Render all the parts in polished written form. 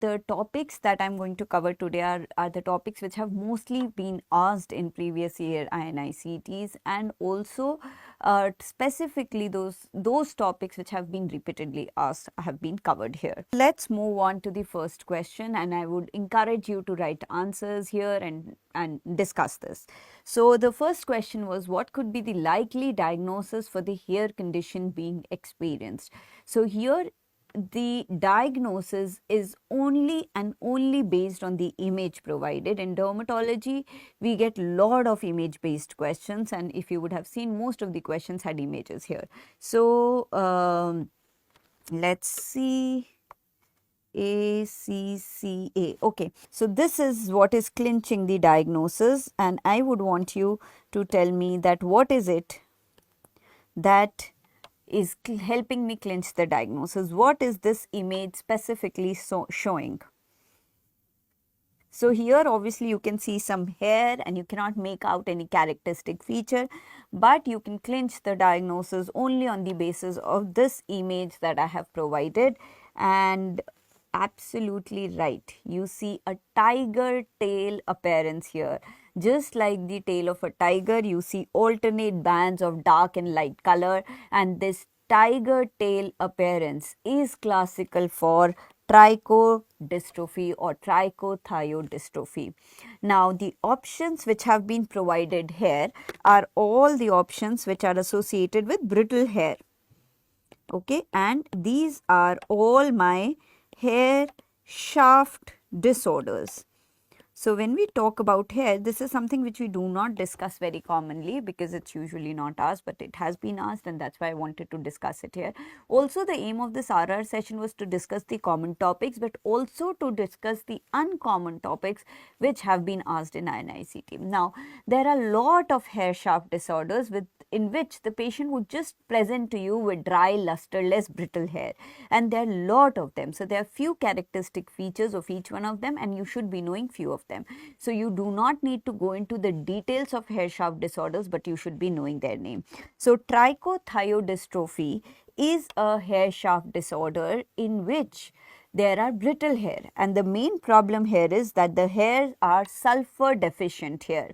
the topics that I'm going to cover today are the topics which have mostly been asked in previous year INI-CETs, and also specifically those topics which have been repeatedly asked have been covered here. Let's move on to the first question, and I would encourage you to write answers here and discuss this. So the first question was, what could be the likely diagnosis for the hair condition being experienced? So here the diagnosis is only and only based on the image provided. In dermatology, we get lot of image based questions, and if you would have seen, most of the questions had images here. So let's see. ACCA. Okay, so this is what is clinching the diagnosis, and I would want you to tell me that what is it that is helping me clinch the diagnosis. What is this image specifically showing? So here obviously you can see some hair and you cannot make out any characteristic feature, but you can clinch the diagnosis only on the basis of this image that I have provided. And absolutely right, you see a tiger tail appearance here. Just like the tail of a tiger, you see alternate bands of dark and light color, and this tiger tail appearance is classical for trichodystrophy or trichothiodystrophy. Now, the options which have been provided here are all the options which are associated with brittle hair. Okay, and these are all my hair shaft disorders. So when we talk about hair, this is something which we do not discuss very commonly because it's usually not asked, but it has been asked, and that's why I wanted to discuss it here. Also, the aim of this RR session was to discuss the common topics, but also to discuss the uncommon topics which have been asked in INI-CET. Now, there are a lot of hair shaft disorders in which the patient would just present to you with dry, lusterless, brittle hair, and there are a lot of them. So there are few characteristic features of each one of them, and you should be knowing few of them. So you do not need to go into the details of hair shaft disorders, but you should be knowing their name. So trichothiodystrophy is a hair shaft disorder in which there are brittle hair, and the main problem here is that the hairs are sulfur deficient here,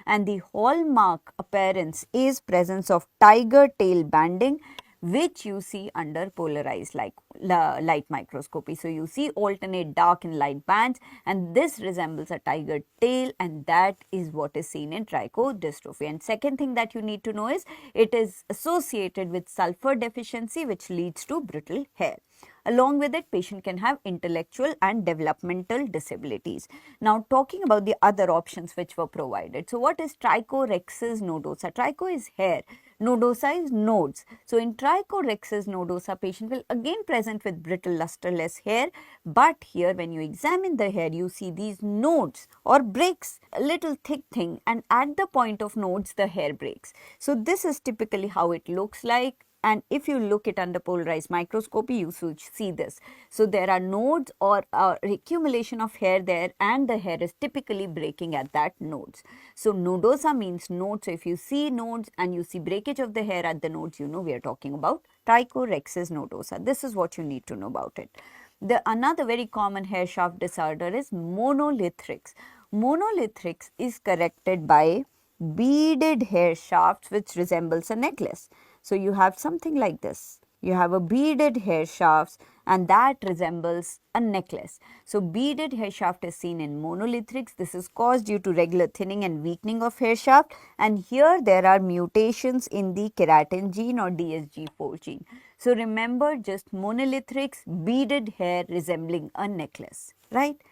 and the hallmark appearance is presence of tiger tail banding, which you see under polarized light microscopy. So you see alternate dark and light bands, and this resembles a tiger tail, and that is what is seen in trichodystrophy. And second thing that you need to know is it is associated with sulfur deficiency, which leads to brittle hair. Along with it, patient can have intellectual and developmental disabilities. Now, talking about the other options which were provided. So, what is trichorexis nodosa? Tricho is hair, nodosa is nodes. So, in trichorexis nodosa, patient will again present with brittle lusterless hair, but here when you examine the hair, you see these nodes or breaks, a little thick thing, and at the point of nodes, the hair breaks. So, this is typically how it looks like. And if you look it under polarized microscopy, you see this. So there are nodes or accumulation of hair there, and the hair is typically breaking at that nodes. So nodosa means nodes. So if you see nodes and you see breakage of the hair at the nodes, you know we are talking about trichorexis nodosa. This is what you need to know about it. Another very common hair shaft disorder is monolithics. Monolithics is corrected by beaded hair shafts which resembles a necklace. So you have something like this. You have a beaded hair shafts, and that resembles a necklace. So beaded hair shaft is seen in monolithics. This is caused due to regular thinning and weakening of hair shaft, and here there are mutations in the keratin gene or DSG4 gene. So remember, just monolithics, beaded hair resembling a necklace, right?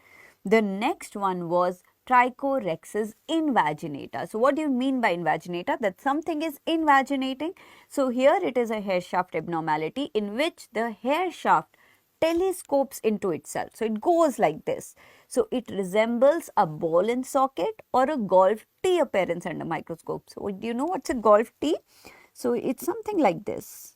The next one was trichorexis invaginata. So what do you mean by invaginata? That something is invaginating. So here it is a hair shaft abnormality in which the hair shaft telescopes into itself. So it goes like this. So it resembles a ball and socket or a golf tee appearance under microscope. So do you know what's a golf tee? So it's something like this.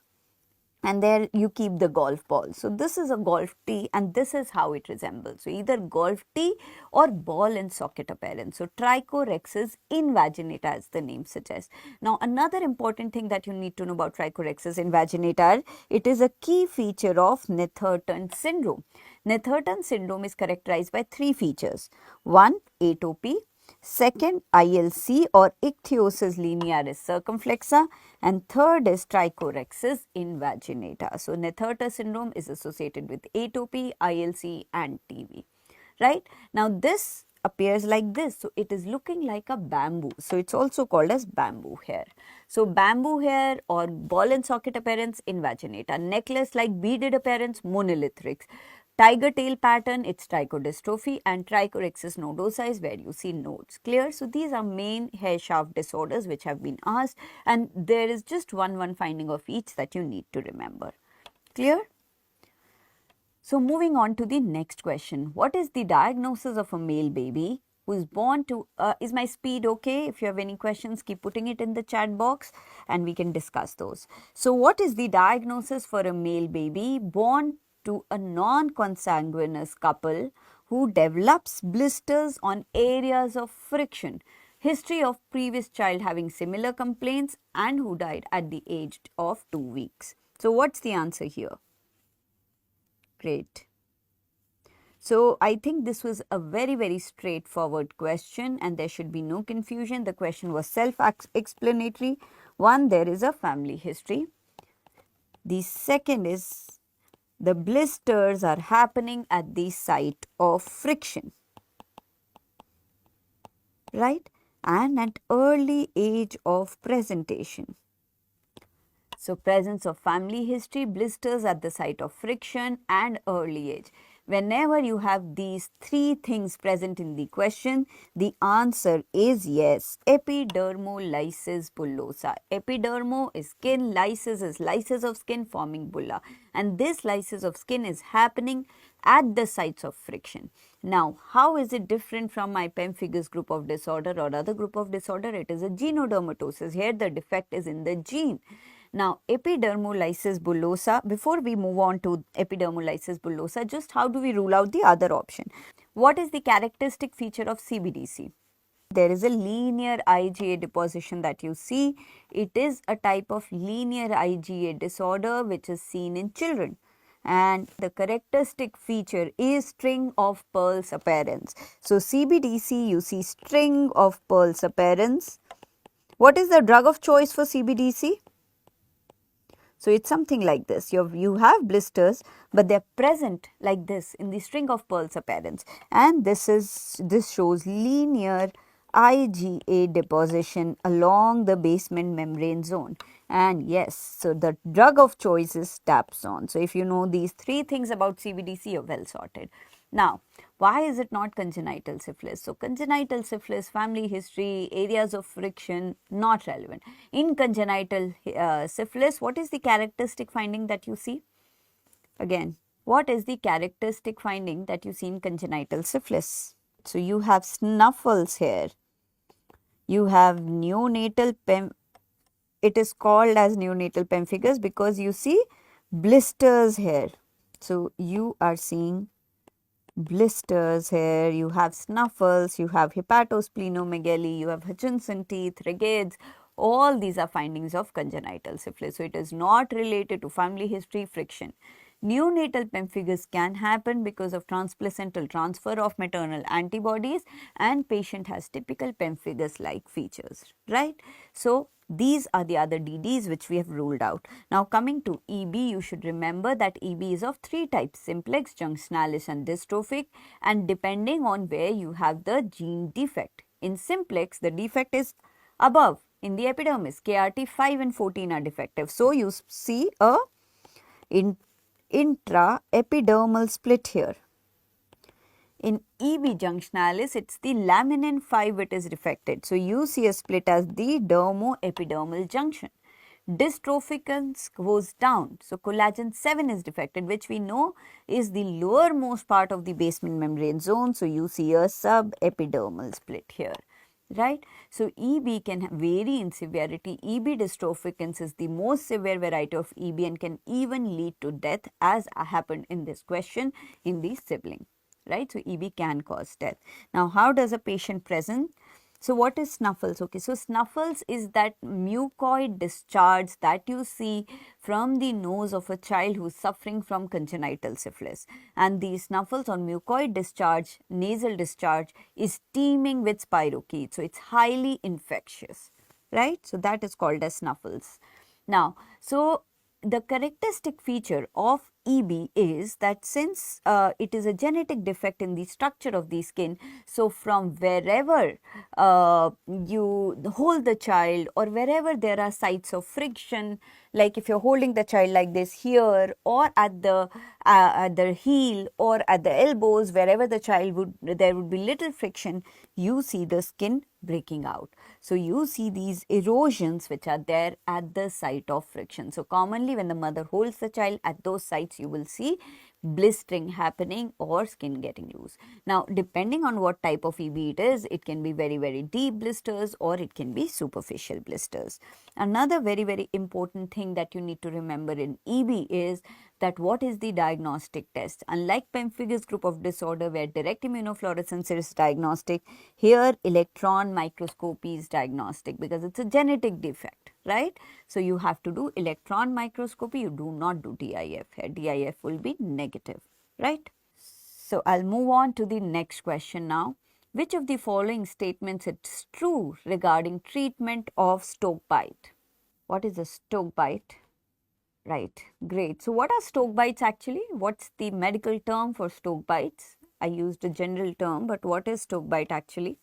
and there you keep the golf ball. So this is a golf tee and this is how it resembles. So either golf tee or ball and socket appearance. So trichorhexis invaginata as the name suggests. Now another important thing that you need to know about trichorhexis invaginata, it is a key feature of Netherton syndrome. Netherton syndrome is characterized by three features. One, atopy. Second, ILC or ichthyosis linearis circumflexa, and third is trichorhexis invaginata. So, Netherton syndrome is associated with atopy, ILC and TV, right? Now, this appears like this. So, it is looking like a bamboo. So, it's also called as bamboo hair. So, bamboo hair or ball and socket appearance invaginata, necklace like beaded appearance monolithics. Tiger tail pattern, it's trichodystrophy, and trichorhexis nodosa is where you see nodes. Clear? So these are main hair shaft disorders which have been asked, and there is just one finding of each that you need to remember. Clear? So moving on to the next question. What is the diagnosis of a male baby who is born to, is my speed okay? If you have any questions, keep putting it in the chat box and we can discuss those. So what is the diagnosis for a male baby born to a non-consanguineous couple who develops blisters on areas of friction, history of previous child having similar complaints, and who died at the age of 2 weeks? So what's the answer here? Great. So I think this was a very straightforward question and there should be no confusion. The question was self-explanatory. One, there is a family history. The second is the blisters are happening at the site of friction, right? And at early age of presentation. So, presence of family history, blisters at the site of friction and early age. Whenever you have these three things present in the question, the answer is yes. Epidermolysis bullosa. Epidermo is skin, lysis is lysis of skin forming bulla. And this lysis of skin is happening at the sites of friction. Now, how is it different from my pemphigus group of disorder or other group of disorder? It is a genodermatosis. Here the defect is in the gene. Now, epidermolysis bullosa, before we move on to epidermolysis bullosa, just how do we rule out the other option? What is the characteristic feature of CBDC? There is a linear IgA deposition that you see. It is a type of linear IgA disorder which is seen in children. And the characteristic feature is string of pearls appearance. So, CBDC, you see string of pearls appearance. What is the drug of choice for CBDC? So, it is something like this. You have blisters, but they are present like this in the string of pearls appearance, and this shows linear IgA deposition along the basement membrane zone. And yes, so the drug of choice is Dapsone. So, if you know these three things about CBDC, you are well sorted. Now, why is it not congenital syphilis? So, congenital syphilis, family history, areas of friction, not relevant. In congenital syphilis, what is the characteristic finding that you see? Again, what is the characteristic finding that you see in congenital syphilis? So, you have snuffles here. You have neonatal it is called as neonatal pemphigus because you see blisters here. So, you are seeing blisters here, you have snuffles, you have hepatosplenomegaly, you have Hutchinson teeth, Regedes, all these are findings of congenital syphilis. So, it is not related to family history friction. Neonatal pemphigus can happen because of transplacental transfer of maternal antibodies and patient has typical pemphigus-like features, right? So, these are the other DDs which we have ruled out. Now, coming to EB, you should remember that EB is of three types, simplex, junctionalis and dystrophic, and depending on where you have the gene defect. In simplex, the defect is above in the epidermis, KRT 5 and 14 are defective. So, you see a intraepidermal split here. In EB junctionalis, it is the laminin 5 it is defected. So, you see a split as the dermoepidermal junction. Dystrophic goes down. So, collagen 7 is defected, which we know is the lowermost part of the basement membrane zone. So, you see a subepidermal split here. right? So EB can vary in severity. EB dystrophicaన్స్ is the most severe variety of EB and can even lead to death, as happened in this question in the sibling, right? So EB can cause death. Now, how does a patient present? So what is snuffles? Okay, so snuffles is that mucoid discharge that you see from the nose of a child who is suffering from congenital syphilis. And the snuffles or mucoid discharge, nasal discharge, is teeming with spirochetes. So it's highly infectious, right? So that is called as snuffles. Now, so the characteristic feature of EB is that since it is a genetic defect in the structure of the skin, so from wherever you hold the child or wherever there are sites of friction, like if you're holding the child like this here or at the heel or at the elbows, wherever the child would, there would be little friction, you see the skin breaking out. So you see these erosions which are there at the site of friction. So commonly when the mother holds the child at those sites, you will see blistering happening or skin getting loose. Now, depending on what type of EB it is, it can be very deep blisters or it can be superficial blisters. Another very important thing that you need to remember in EB is that what is the diagnostic test. Unlike pemphigus group of disorder where direct immunofluorescence is diagnostic, here electron microscopy is diagnostic because it's a genetic defect, right? So you have to do electron microscopy, you do not do DIF here. DIF will be negative, right? So I'll move on to the next question now. Which of the following statements is true regarding treatment of stoke bite? What is a stoke bite? Right, great. So what are stoke bites actually? What's the medical term for stoke bites? I used a general term, but what is stoke bite actually?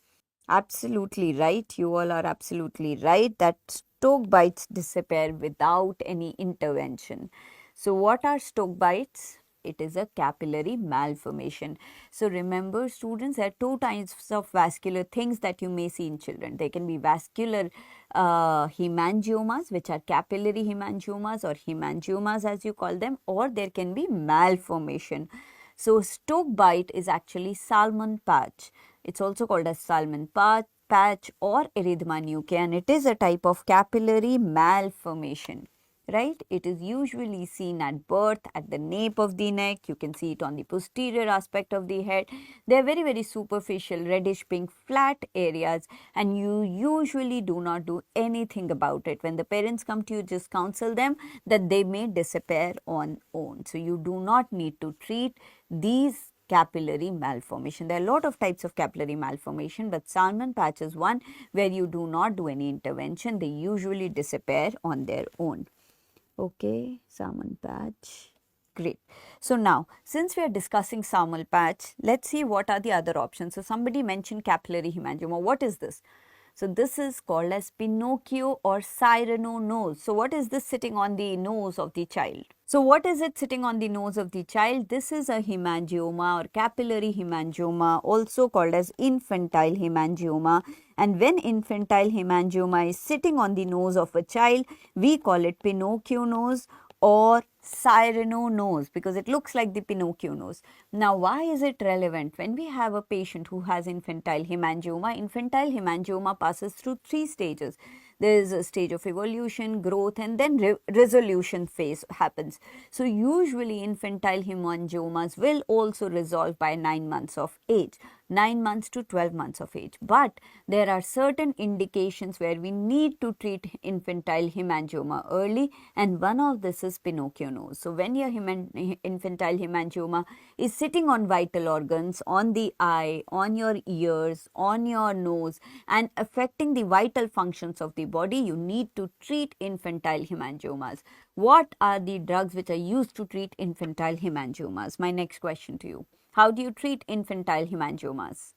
Absolutely right. You all are absolutely right that stoke bites disappear without any intervention. So what are stoke bites? It is a capillary malformation. So remember students, there are two types of vascular things that you may see in children. They can be vascular hemangiomas, which are capillary hemangiomas or hemangiomas as you call them, or there can be malformation. So stoke bite is actually salmon patch. It's also called as salmon patch or erythema nuchae, and it is a type of capillary malformation, right? It is usually seen at birth, at the nape of the neck. You can see it on the posterior aspect of the head. They are very superficial, reddish pink, flat areas, and you usually do not do anything about it. When the parents come to you, just counsel them that they may disappear on own. So you do not need to treat these capillary malformation. There are a lot of types of capillary malformation, but salmon patch is one where you do not do any intervention. They usually disappear on their own. Okay, salmon patch. Great. So now, since we are discussing salmon patch, let's see what are the other options. So somebody mentioned capillary hemangioma. What is this? So this is called as Pinocchio or Cyrano nose. So what is this sitting on the nose of the child? So what is it sitting on the nose of the child? This is a hemangioma or capillary hemangioma, also called as infantile hemangioma. And when infantile hemangioma is sitting on the nose of a child, we call it Pinocchio nose or Cyrano nose because it looks like the Pinocchio nose. Now, why is it relevant? When we have a patient who has infantile hemangioma passes through 3 stages. There is a stage of evolution, growth, and then resolution phase happens. So usually infantile hemangiomas will also resolve by 9 months of age, 9 months to 12 months of age. But there are certain indications where we need to treat infantile hemangioma early, and one of this is Pinocchio nose. So when your infantile hemangioma is sitting on vital organs, on the eye, on your ears, on your nose, and affecting the vital functions of the body, you need to treat infantile hemangiomas. What are the drugs which are used to treat infantile hemangiomas? My next question to you. How do you treat infantile hemangiomas?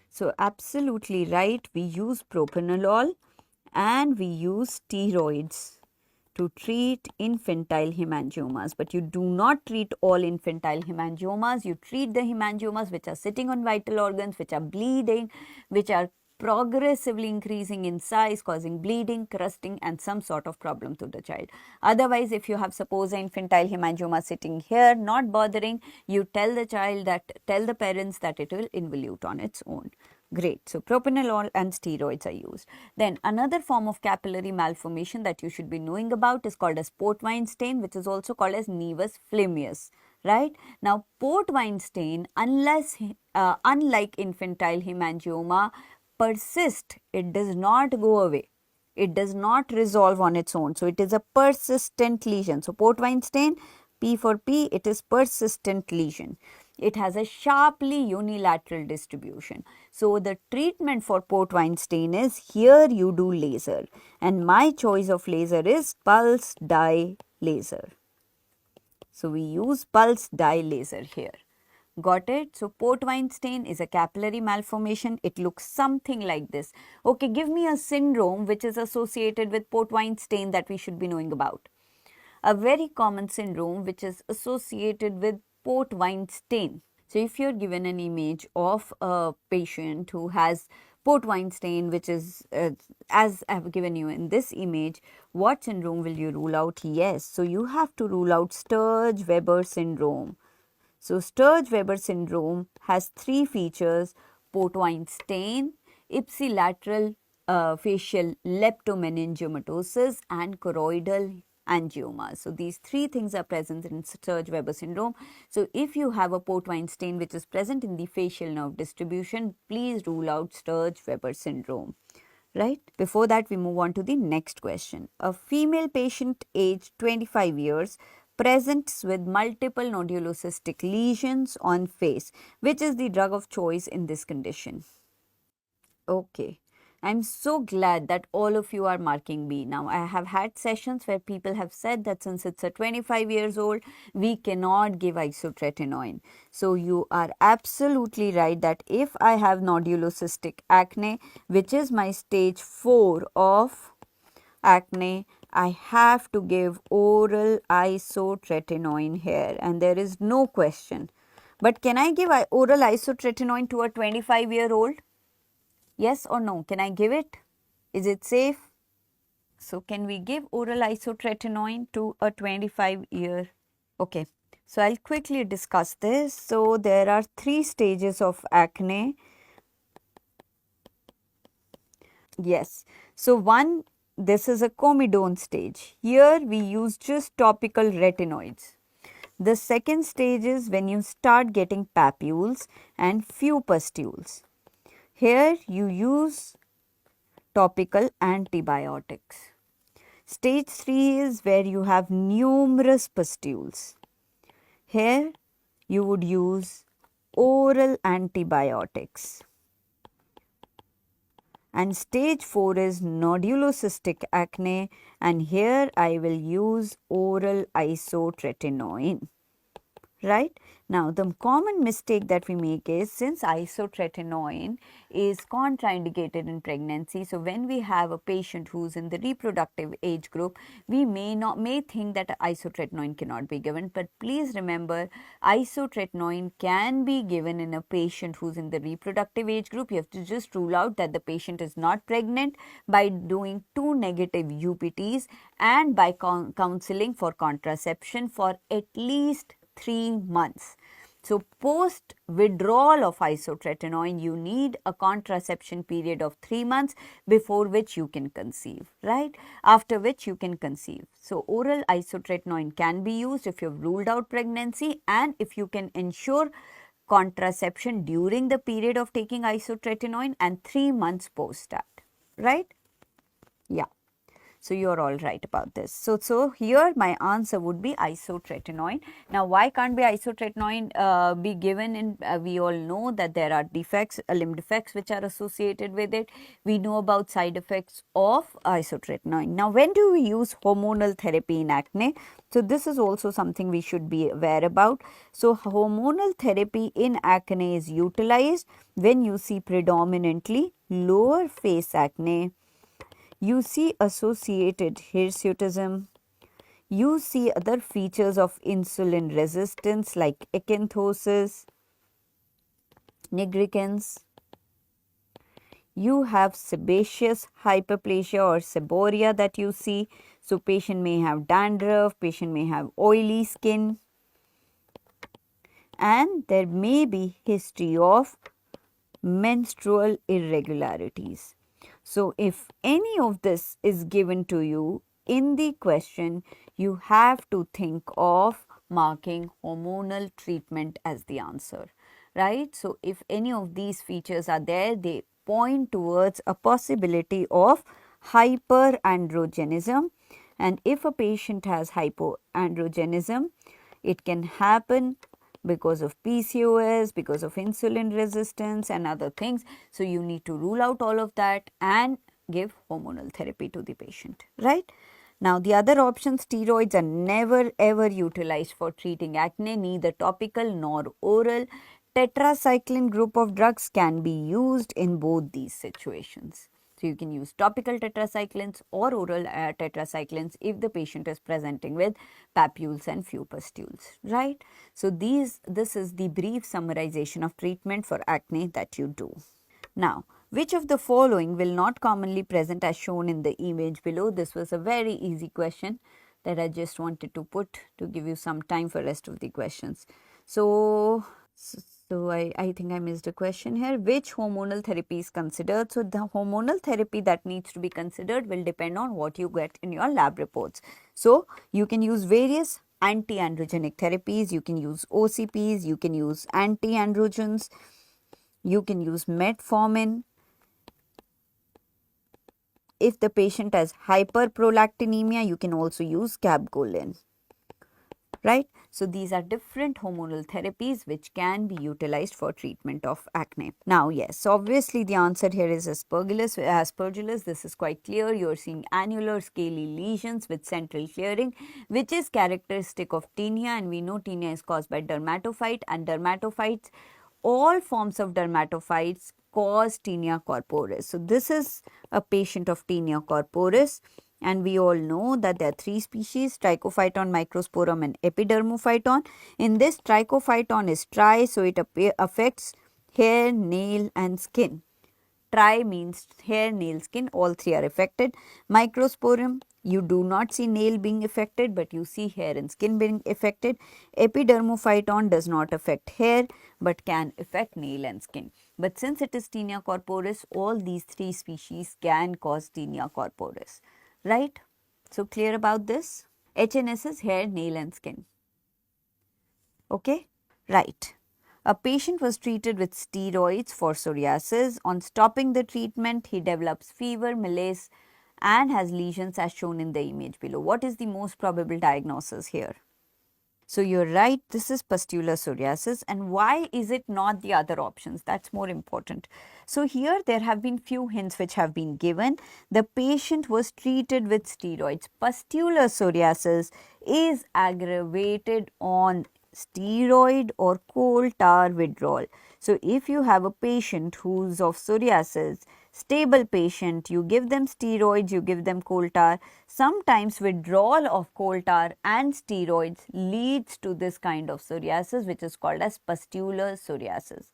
So absolutely right, we use propranolol and we use steroids to treat infantile hemangiomas, but you do not treat all infantile hemangiomas. You treat the hemangiomas which are sitting on vital organs, which are bleeding, which are progressively increasing in size, causing bleeding, crusting, and some sort of problem to the child. Otherwise, if you have suppose an infantile hemangioma sitting here, not bothering, you tell the child that, tell the parents that it will involute on its own. Great. So propranolol and steroids are used. Then another form of capillary malformation that you should be knowing about is called as port wine stain, which is also called as nevus flammeus. Right? Now, port wine stain, unlike infantile hemangioma, persists. It does not go away. It does not resolve on its own. So, it is a persistent lesion. So, port wine stain, P for P, it is persistent lesion. It has a sharply unilateral distribution. So, the treatment for port wine stain is here you do laser, and my choice of laser is pulse dye laser. So, we use pulse dye laser here. Got it? So, port wine stain is a capillary malformation. It looks something like this. Okay, give me a syndrome which is associated with port wine stain that we should be knowing about. A very common syndrome which is associated with port wine stain. So, if you are given an image of a patient who has port wine stain, which is as I have given you in this image, what syndrome will you rule out? Yes, so you have to rule out Sturge-Weber syndrome. So, Sturge-Weber syndrome has three features: port wine stain, ipsilateral facial leptomeningomatosis, and choroidal angioma. So, these three things are present in Sturge-Weber syndrome. So, if you have a port wine stain which is present in the facial nerve distribution, please rule out Sturge-Weber syndrome. Right? Before that, we move on to the next question. A female patient aged 25 years presents with multiple nodulocystic lesions on face. Which is the drug of choice in this condition? Okay. I'm so glad that all of you are marking B. Now, I have had sessions where people have said that since it's a 25 years old, we cannot give isotretinoin. So, you are absolutely right that if I have nodulocystic acne, which is my stage 4 of acne, I have to give oral isotretinoin here, and there is no question. But can I give oral isotretinoin to a 25-year-old? Yes or no? Can I give it? Is it safe? So, can we give oral isotretinoin to a 25-year? Okay. So, I'll quickly discuss this. So, there are 3 stages of acne. Yes. So, one, this is a comedone stage. Here, we use just topical retinoids. The second stage is when you start getting papules and few pustules. Here, you use topical antibiotics. Stage 3 is where you have numerous pustules. Here, you would use oral antibiotics. And stage 4 is nodulocystic acne, and here I will use oral isotretinoin. Right? Now, the common mistake that we make is, since isotretinoin is contraindicated in pregnancy, so when we have a patient who's in the reproductive age group, we may think that isotretinoin cannot be given, but please remember, isotretinoin can be given in a patient who's in the reproductive age group. You have to just rule out that the patient is not pregnant by doing 2 negative UPTs and by counseling for contraception for at least 3 months. So, post withdrawal of isotretinoin, you need a contraception period of 3 months before which you can conceive, right? After which you can conceive. So, oral isotretinoin can be used if you have ruled out pregnancy and if you can ensure contraception during the period of taking isotretinoin and 3 months post that, right? Yeah. So, you are all right about this. So here my answer would be isotretinoin. Now, why can't be isotretinoin be given in, we all know that there are defects, limb defects which are associated with it. We know about side effects of isotretinoin. Now, when do we use hormonal therapy in acne? So, this is also something we should be aware about. So, hormonal therapy in acne is utilized when you see predominantly lower face acne. You see associated hirsutism. You see other features of insulin resistance like acanthosis, nigricans. You have sebaceous hyperplasia or seborrhea that you see. So, patient may have dandruff, patient may have oily skin, and there may be history of menstrual irregularities. So if any of this is given to you in the question, you have to think of marking hormonal treatment as the answer, right? So if any of these features are there, they point towards a possibility of hyperandrogenism. And if a patient has hypoandrogenism, it can happen because of PCOS, because of insulin resistance and other things. So you need to rule out all of that and give hormonal therapy to the patient, right? Now the other option, steroids are never ever utilized for treating acne, neither topical nor oral. Tetracycline group of drugs can be used in both these situations. So you can use topical tetracyclines or oral tetracyclines if the patient is presenting with papules and few pustules, right? So this is the brief summarization of treatment for acne that you do. Now, which of the following will not commonly present as shown in the image below? This was a very easy question that I just wanted to put to give you some time for rest of the questions. So I think I missed a question here. Which hormonal therapy is considered? So the hormonal therapy that needs to be considered will depend on what you get in your lab reports. So you can use various anti-androgenic therapies, you can use OCPs, you can use anti-androgens, you can use metformin. If the patient has hyperprolactinemia, you can also use gabapentin, right? So these are different hormonal therapies which can be utilized for treatment of acne. Now, yes, obviously the answer here is aspergillus. This is quite clear. You're seeing annular scaly lesions with central clearing, which is characteristic of tinea, and we know tinea is caused by dermatophyte, and dermatophytes, all forms of dermatophytes cause tinea corporis. So this is a patient of tinea corporis, and we all know that there are three species, trichophyton, microsporum and epidermophyton. In this, trichophyton is tri, so it affects hair, nail and skin. Tri means hair, nail, skin, all three are affected. Microsporum, you do not see nail being affected, but you see hair and skin being affected. Epidermophyton does not affect hair, but can affect nail and skin. But since it is tinea corporis, all these three species can cause tinea corporis, right? So clear about this? HNS is hair, nail and skin. Okay, right. A patient was treated with steroids for psoriasis. On stopping the treatment, he develops fever, malaise and has lesions as shown in the image below. What is the most probable diagnosis here? So you're right, this is pustular psoriasis. And why is it not the other options? That's more important. So here there have been few hints which have been given. The patient was treated with steroids. Pustular psoriasis is aggravated on steroid or coal tar withdrawal. So if you have a patient who's of psoriasis, stable patient, you give them steroids, you give them coal tar, sometimes withdrawal of coal tar and steroids leads to this kind of psoriasis, which is called as pustular psoriasis.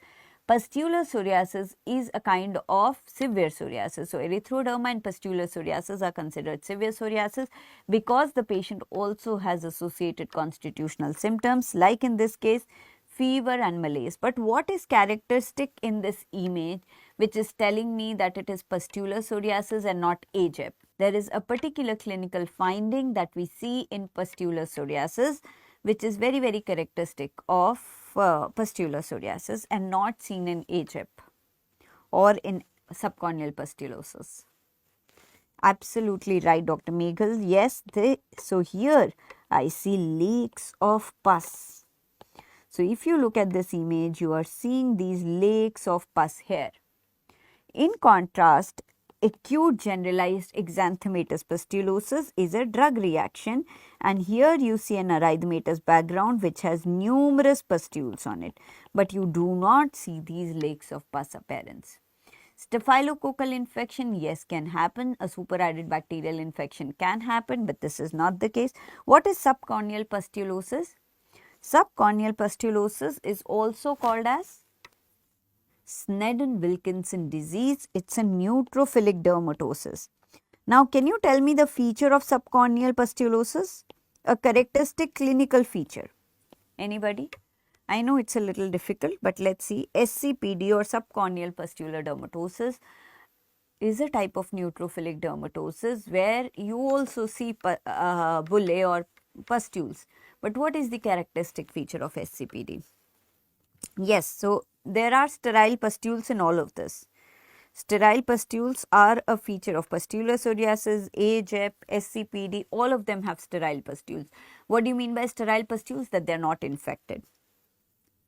Pustular psoriasis is a kind of severe psoriasis. So erythroderma and pustular psoriasis are considered severe psoriasis because the patient also has associated constitutional symptoms, like in this case fever and malaise. But what is characteristic in this image which is telling me that it is pustular psoriasis and not AGEP? There is a particular clinical finding that we see in pustular psoriasis which is very, very characteristic of pustular psoriasis and not seen in AGEP or in subcorneal pustulosis. Absolutely right, Dr. Meghal. Yes, so here I see lakes of pus. So if you look at this image, you are seeing these lakes of pus here. In contrast, acute generalized xanthematous pustulosis is a drug reaction, and here you see an erythematous background which has numerous pustules on it, but you do not see these lakes of pus appearance. Staphylococcal infection, yes, can happen. A superadded bacterial infection can happen, but this is not the case. What is subcorneal pustulosis? Subcorneal pustulosis is also called as Sneddon-Wilkinson disease. It's a neutrophilic dermatosis. Now, can you tell me the feature of subcorneal pustulosis? A characteristic clinical feature. Anybody? I know it's a little difficult, but let's see. SCPD or subcorneal pustular dermatosis is a type of neutrophilic dermatosis where you also see bullae or pustules. But what is the characteristic feature of SCPD? Yes, so there are sterile pustules in all of this. Sterile pustules are a feature of pustular psoriasis, AJEP, SCPD, all of them have sterile pustules. What do you mean by sterile pustules? That they are not infected.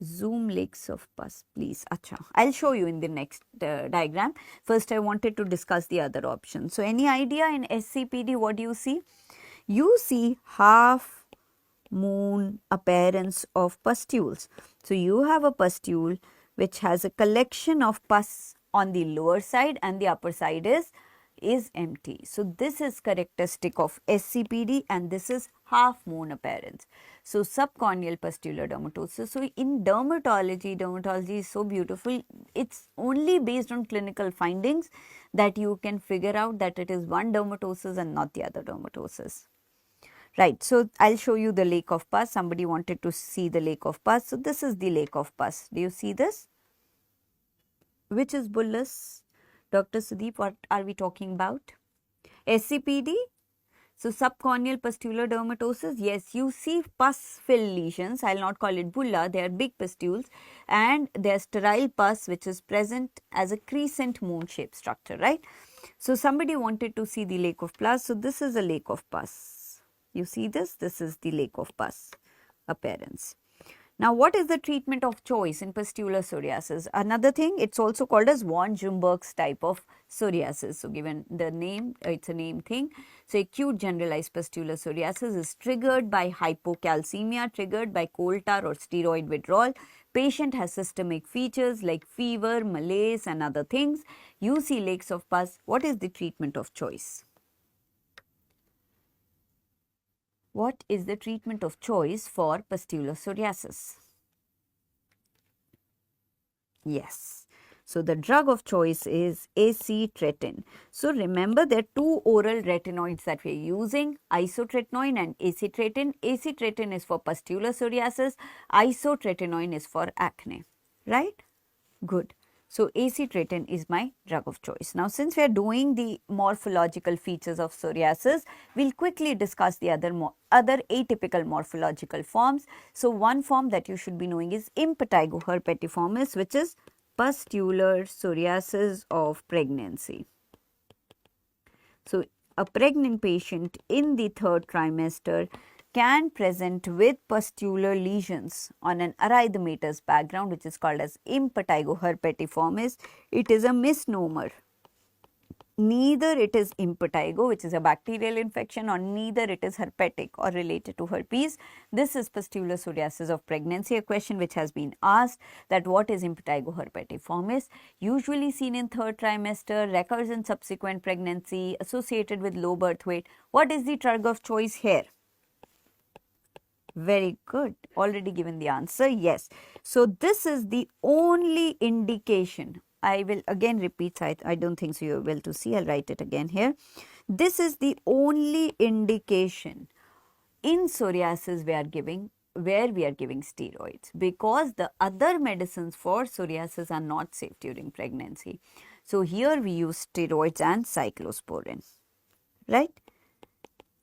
Zoom lakes of pus, please. Acha. I'll show you in the next diagram. First, I wanted to discuss the other options. So, any idea in SCPD, what do you see? You see half moon appearance of pustules. So, you have a pustule which has a collection of pus on the lower side and the upper side is empty. So, this is characteristic of SCPD and this is half moon appearance. So, subcorneal pustular dermatosis. So, in dermatology is so beautiful. It's only based on clinical findings that you can figure out that it is one dermatosis and not the other dermatosis. Right. So, I'll show you the lake of pus. Somebody wanted to see the lake of pus. So, this is the lake of pus. Do you see this? Which is bullous? Dr. Sudeep, what are we talking about? SCPD? So, subcorneal pustular dermatosis, yes, you see pus-filled lesions. I will not call it bulla, they are big pustules and they are sterile pus which is present as a crescent moon-shaped structure, right? So, somebody wanted to see the lake of pus. So, this is a lake of pus. You see this? This is the lake of pus appearance. Now, what is the treatment of choice in pustular psoriasis? Another thing, it's also called as von Jumberg's type of psoriasis. So, given the name, it's a name thing. So, acute generalized pustular psoriasis is triggered by hypocalcemia, triggered by coal tar or steroid withdrawal. Patient has systemic features like fever, malaise and other things. You see lakes of pus. What is the treatment of choice? What is the treatment of choice for pustular psoriasis? Yes. So, the drug of choice is acitretin. So, remember there are two oral retinoids that we are using, isotretinoin and acitretin. Acitretin is for pustular psoriasis, isotretinoin is for acne, right? Good. So, acitretin is my drug of choice. Now, since we are doing the morphological features of psoriasis, we will quickly discuss the other atypical morphological forms. So, one form that you should be knowing is impetigo herpetiformis, which is pustular psoriasis of pregnancy. So, a pregnant patient in the third trimester can present with pustular lesions on an erythematous background, which is called as impetigo herpetiformis. It is a misnomer. Neither it is impetigo, which is a bacterial infection, or neither it is herpetic or related to herpes. This is pustular psoriasis of pregnancy, a question which has been asked, that what is impetigo herpetiformis? Usually seen in third trimester, recurs in subsequent pregnancy, associated with low birth weight. What is the drug of choice here? Very good. Already given the answer. Yes. So, this is the only indication. I will again repeat. I don't think so you are able to see. I'll write it again here. This is the only indication in psoriasis where we are giving steroids, because the other medicines for psoriasis are not safe during pregnancy. So, here we use steroids and cyclosporin, right?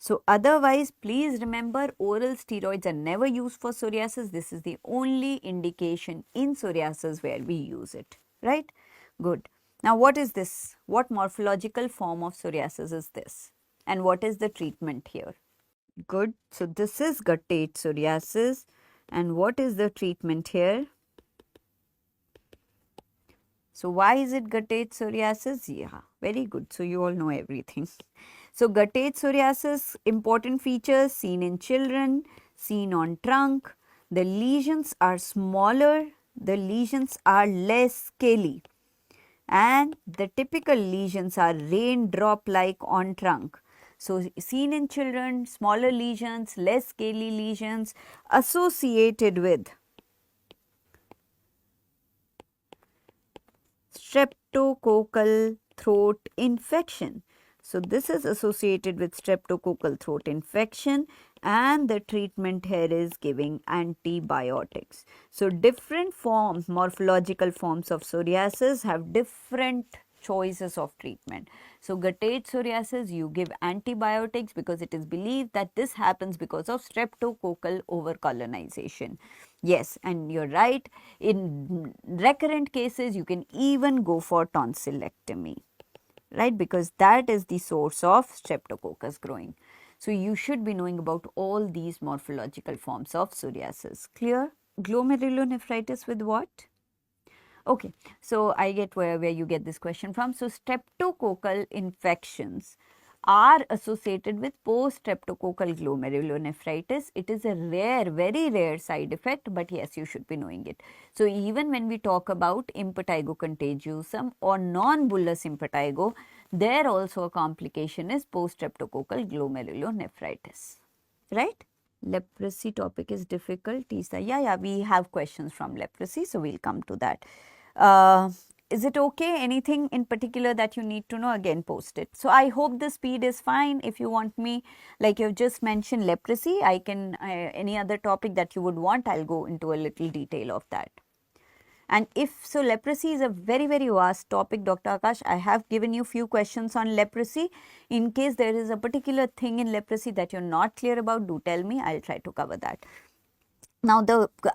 So, otherwise, please remember, oral steroids are never used for psoriasis. This is the only indication in psoriasis where we use it, right? Good. Now, what is this? What morphological form of psoriasis is this? And what is the treatment here? Good. So, this is guttate psoriasis. And what is the treatment here? So, why is it guttate psoriasis? Yeah, very good. So, you all know everything. So, guttate psoriasis, important features seen in children, seen on trunk. The lesions are smaller, the lesions are less scaly, and the typical lesions are raindrop-like on trunk. So, seen in children, smaller lesions, less scaly lesions associated with streptococcal throat infection. So, this is associated with streptococcal throat infection, and the treatment here is giving antibiotics. So different forms, morphological forms of psoriasis have different choices of treatment. So guttate psoriasis, you give antibiotics because it is believed that this happens because of streptococcal overcolonization. Yes, and you're right. In recurrent cases, you can even go for tonsillectomy, right? Because that is the source of streptococcus growing. So you should be knowing about all these morphological forms of psoriasis. Clear? Glomerulonephritis with what? Okay, so I get where you get this question from. So streptococcal infections are associated with post-streptococcal glomerulonephritis. It is a rare, very rare side effect, but yes, you should be knowing it. So even when we talk about impetigo contagiosum or non-bullous impetigo, there also a complication is post-streptococcal glomerulonephritis, right? Leprosy topic is difficult, Tisa. Yeah, we have questions from leprosy, so we'll come to that. Is it okay? Anything in particular that you need to know? Again, post it. So I hope the speed is fine. If you want me, like you've just mentioned leprosy, I can, any other topic that you would want, I'll go into a little detail of that. And if so, leprosy is a very, very vast topic, Dr. Akash. I have given you few questions on leprosy. In case there is a particular thing in leprosy that you're not clear about, do tell me. I'll try to cover that. Now,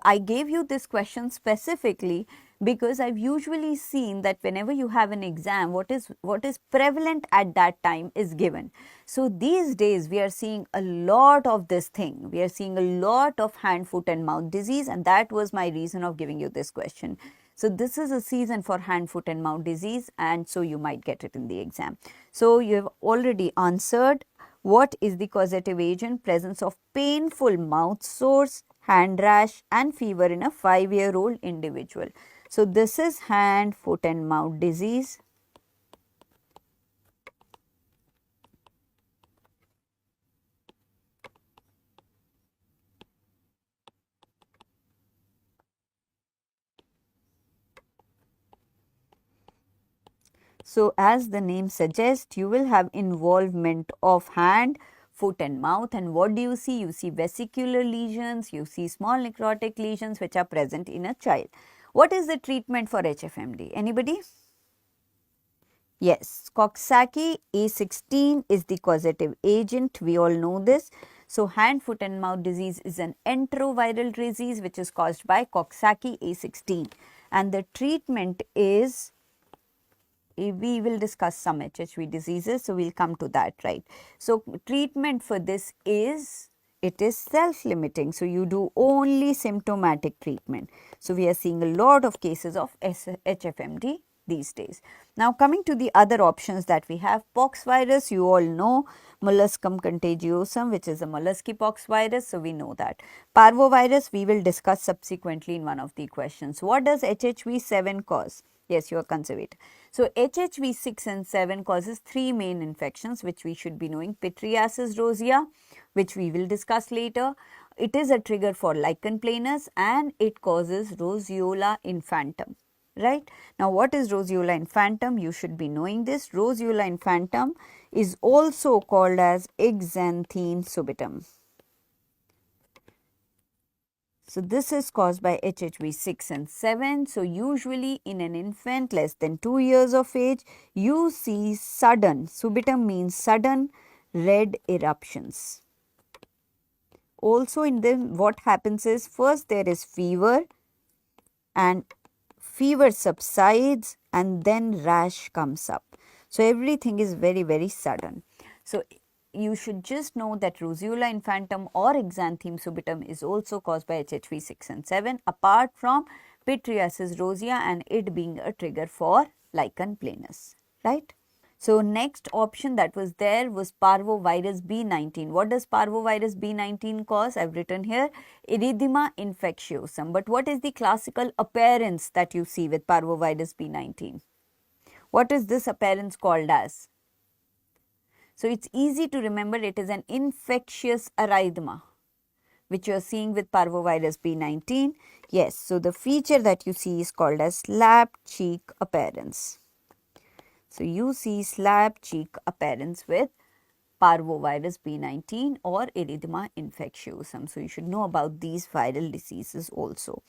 I gave you this question specifically because I've usually seen that whenever you have an exam, what is prevalent at that time is given. So these days we are seeing a lot of this thing. We are seeing a lot of hand, foot and mouth disease, and that was my reason of giving you this question. So this is a season for hand, foot and mouth disease, and so you might get it in the exam. So you have already answered. What is the causative agent? Presence of painful mouth sores, hand rash and fever in a 5-year-old individual. So this is hand, foot and mouth disease. So as the name suggests, you will have involvement of hand, foot and mouth, and what do you see? You see vesicular lesions, you see small necrotic lesions which are present in a child. What is the treatment for HFMD? Anybody? Yes, Coxsackie A16 is the causative agent. We all know this. So, hand, foot and mouth disease is an enteroviral disease which is caused by Coxsackie A16, and the treatment is, we will discuss some HHV diseases, so we'll come to that, right? So treatment for this is, it is self-limiting, so you do only symptomatic treatment. So we are seeing a lot of cases of HFMD these days. Now coming to the other options that we have, pox virus, you all know, molluscum contagiosum, which is a mollusky pox virus, so we know that. Parvovirus we will discuss subsequently in one of the questions. What does HHV7 cause? Yes, you are conservative. So HHV 6 and 7 causes 3 main infections which we should be knowing. Pityriasis rosea, which we will discuss later. It is a trigger for lichen planus and it causes roseola infantum. Right? Now what is roseola infantum? You should be knowing this. Roseola infantum is also called as exanthine subitum. So this is caused by HHV 6 and 7. So usually in an infant less than 2 years of age, you see sudden, subitum means sudden red eruptions. Also in them what happens is, first there is fever and fever subsides and then rash comes up. So everything is very, very sudden. So you should just know that roseola infantum or exanthine subitum is also caused by HHV 6 and 7, apart from pityriasis rosea and it being a trigger for lichen planus, right? So next option that was there was parvovirus B19. What does parvovirus B19 cause? I've written here erythema infectiosum. But what is the classical appearance that you see with parvovirus B19? What is this appearance called as? So it's easy to remember, it is an infectious erythema which you are seeing with parvovirus B19. Yes, so the feature that you see is called as slap cheek appearance. So you see slap cheek appearance with parvovirus B19 or erythema infectiosum. So, you should know about these viral diseases also.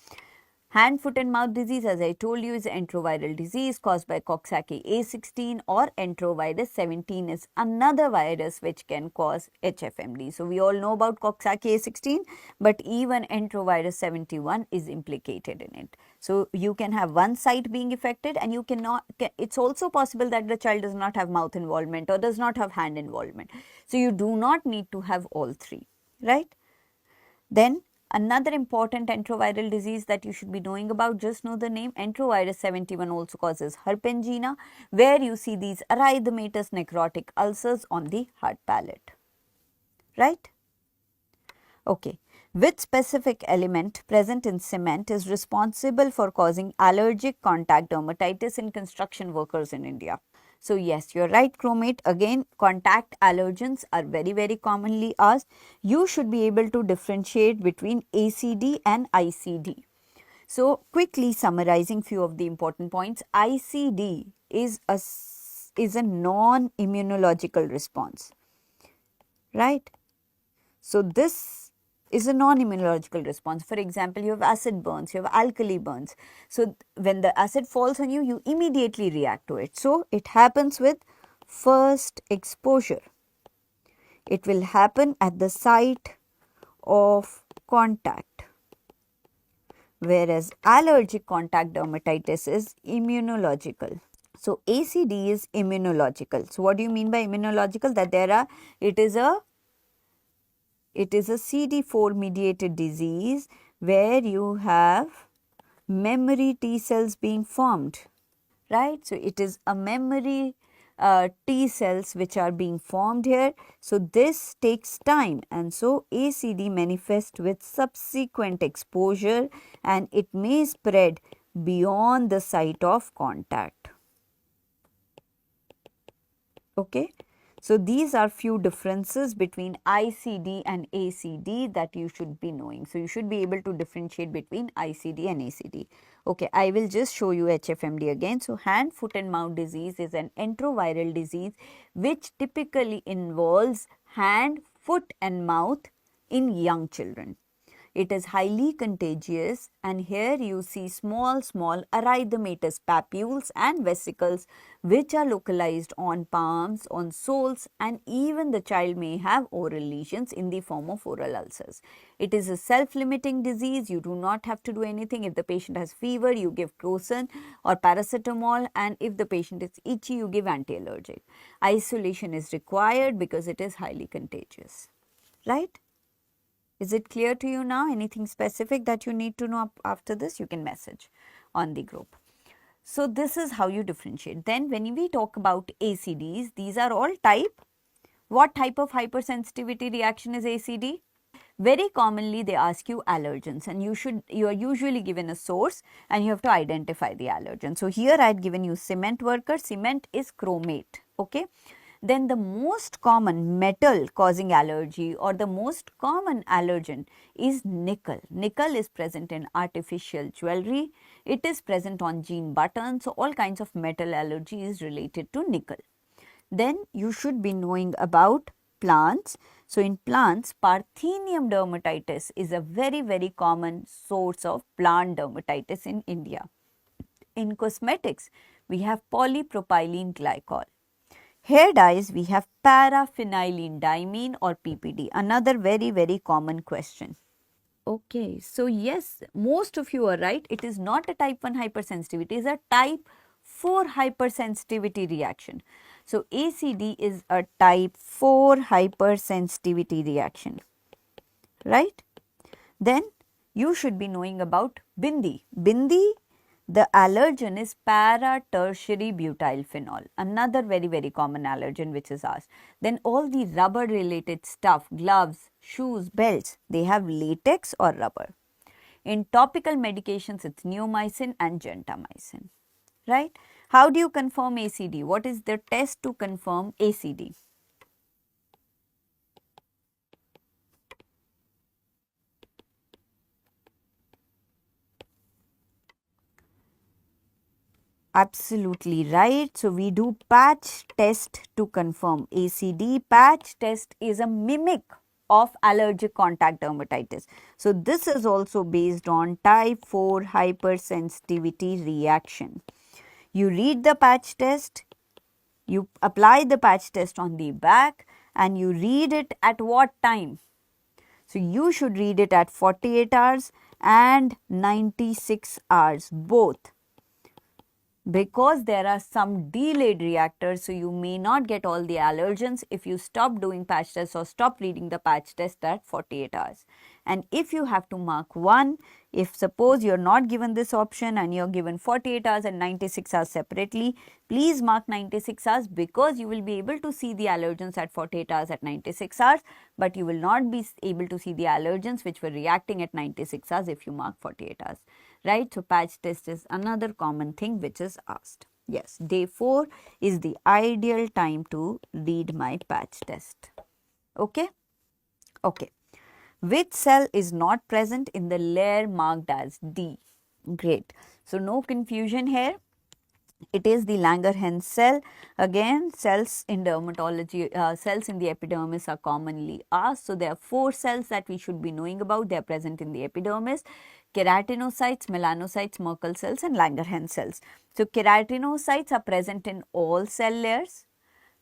Hand, foot and mouth disease, as I told you, is an enteroviral disease caused by Coxsackie A16 or enterovirus 17 is another virus which can cause HFMD. So, we all know about Coxsackie A16, but even enterovirus 71 is implicated in it. So, you can have one site being affected and you cannot, it's also possible that the child does not have mouth involvement or does not have hand involvement. So, you do not need to have all three, right? Then another important enteroviral disease that you should be knowing about, just know the name. Enterovirus 71 also causes herpangina, where you see these erythematous necrotic ulcers on the hard palate, right? Okay. Which specific element present in cement is responsible for causing allergic contact dermatitis in construction workers in India? So, yes, you are right, chromate. Again, contact allergens are very commonly asked. You should be able to differentiate between ACD and ICD. So, quickly summarizing few of the important points, ICD is a non-immunological response, right? So, this is a non-immunological response. For example, you have acid burns, you have alkali burns. So, when the acid falls on you, you immediately react to it. So, it happens with first exposure. It will happen at the site of contact, whereas allergic contact dermatitis is immunological. So, ACD is immunological. So, what do you mean by immunological? That it is a CD4 mediated disease where you have memory T cells being formed, right? So, it is a memory T cells which are being formed here. So, this takes time, and so ACD manifests with subsequent exposure and it may spread beyond the site of contact. Okay. So, these are few differences between ICD and ACD that you should be knowing. So, you should be able to differentiate between ICD and ACD. Okay, I will just show you HFMD again. So, hand, foot and mouth disease is an enteroviral disease which typically involves hand, foot and mouth in young children. It is highly contagious, and here you see small erythematous papules and vesicles which are localized on palms, on soles, and even the child may have oral lesions in the form of oral ulcers. It is a self-limiting disease. You do not have to do anything. If the patient has fever, you give Crocin or paracetamol, and if the patient is itchy, you give anti-allergic. Isolation is required because it is highly contagious, right? Is it clear to you now? Anything specific that you need to know after this? You can message on the group. So, this is how you differentiate. Then when we talk about ACDs, these are all type. What type of hypersensitivity reaction is ACD? Very commonly they ask you allergens, and you are usually given a source and you have to identify the allergen. So, here I had given you cement worker. Cement is chromate. Okay. Then the most common metal causing allergy or the most common allergen is nickel. Nickel is present in artificial jewelry. It is present on jean buttons. So, all kinds of metal allergy is related to nickel. Then you should be knowing about plants. So, in plants, Parthenium dermatitis is a very common source of plant dermatitis in India. In cosmetics, we have polypropylene glycol. Hair dyes, we have paraphenylene diamine or PPD, another very common question. Okay, so yes, most of you are right. It is not a type 1 hypersensitivity, it is a type 4 hypersensitivity reaction. So, ACD is a type 4 hypersensitivity reaction, right? Then you should be knowing about Bindi. Bindi, the allergen is para-tertiary butyl phenol, another very common allergen which is asked. Then all the rubber related stuff, gloves, shoes, belts, they have latex or rubber. In topical medications, it's neomycin and gentamicin, right? How do you confirm ACD? What is the test to confirm ACD? Absolutely right. So we do patch test to confirm. ACD patch test is a mimic of allergic contact dermatitis. So this is also based on type 4 hypersensitivity reaction. You read the patch test, you apply the patch test on the back, and you read it at what time? So you should read it at 48 hours and 96 hours both, because there are some delayed reactors, so you may not get all the allergens if you stop doing patch tests or stop reading the patch test at 48 hours. And if you have to mark one, if suppose you're not given this option and you're given 48 hours and 96 hours separately, please mark 96 hours, because you will be able to see the allergens at 48 hours at 96 hours, but you will not be able to see the allergens which were reacting at 96 hours if you mark 48 hours. Right? So patch test is another common thing which is asked. Yes, day 4 is the ideal time to read my patch test. Okay? Okay. Which cell is not present in the layer marked as D? Great. So no confusion here. It is the Langerhans cell. Again, cells in dermatology, cells in the epidermis are commonly asked. So there are 4 cells that we should be knowing about. They are present in the epidermis: keratinocytes, melanocytes, Merkel cells, and Langerhans cells. So keratinocytes are present in all cell layers.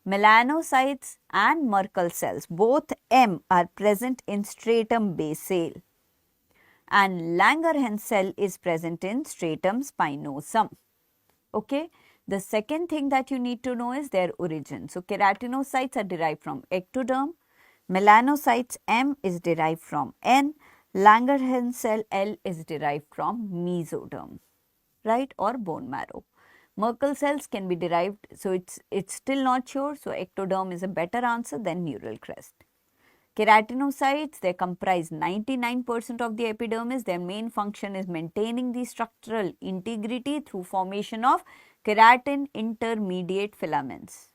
Melanocytes and Merkel cells, both M, are present in stratum basale, and Langerhans cell is present in stratum spinosum. Okay. The second thing that you need to know is their origin. So keratinocytes are derived from ectoderm, melanocytes M is derived from N, Langerhans cell L is derived from mesoderm, right, or bone marrow. Merkel cells can be derived, so it's still not sure, so ectoderm is a better answer than neural crest. Keratinocytes, they comprise 99% of the epidermis. Their main function is maintaining the structural integrity through formation of keratin intermediate filaments.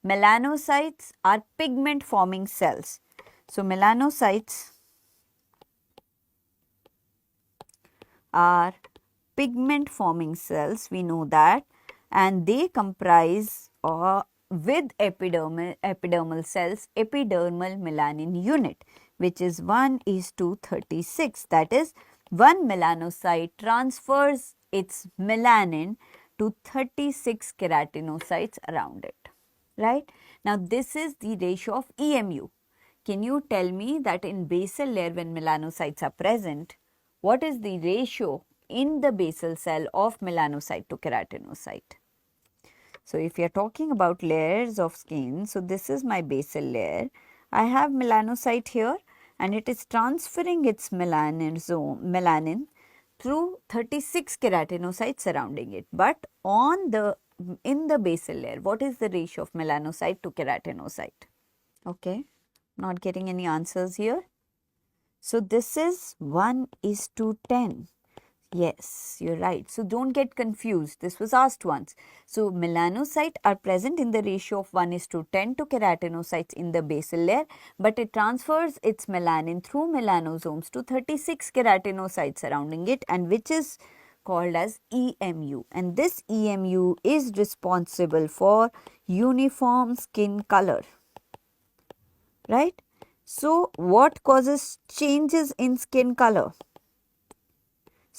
Melanocytes are pigment forming cells. So melanocytes are pigment forming cells, we know that, and they comprise with epidermal cells epidermal melanin unit, which is 1:36. That is, one melanocyte transfers its melanin to 36 keratinocytes around it, right? Now this is the ratio of EMU. Can you tell me that in basal layer, when melanocytes are present, what is the ratio in the basal cell of melanocyte to keratinocyte? So if you are talking about layers of skin, so this is my basal layer. I have melanocyte here, and it is transferring its melanin through 36 keratinocytes surrounding it. But in the basal layer, what is the ratio of melanocyte to keratinocyte? Okay, not getting any answers here. So this is 1:10. Yes, you're right. So don't get confused. This was asked once. So melanocytes are present in the ratio of 1:10 to keratinocytes in the basal layer, but it transfers its melanin through melanosomes to 36 keratinocytes surrounding it, and which is called as EMU. And this EMU is responsible for uniform skin color, right? So what causes changes in skin color?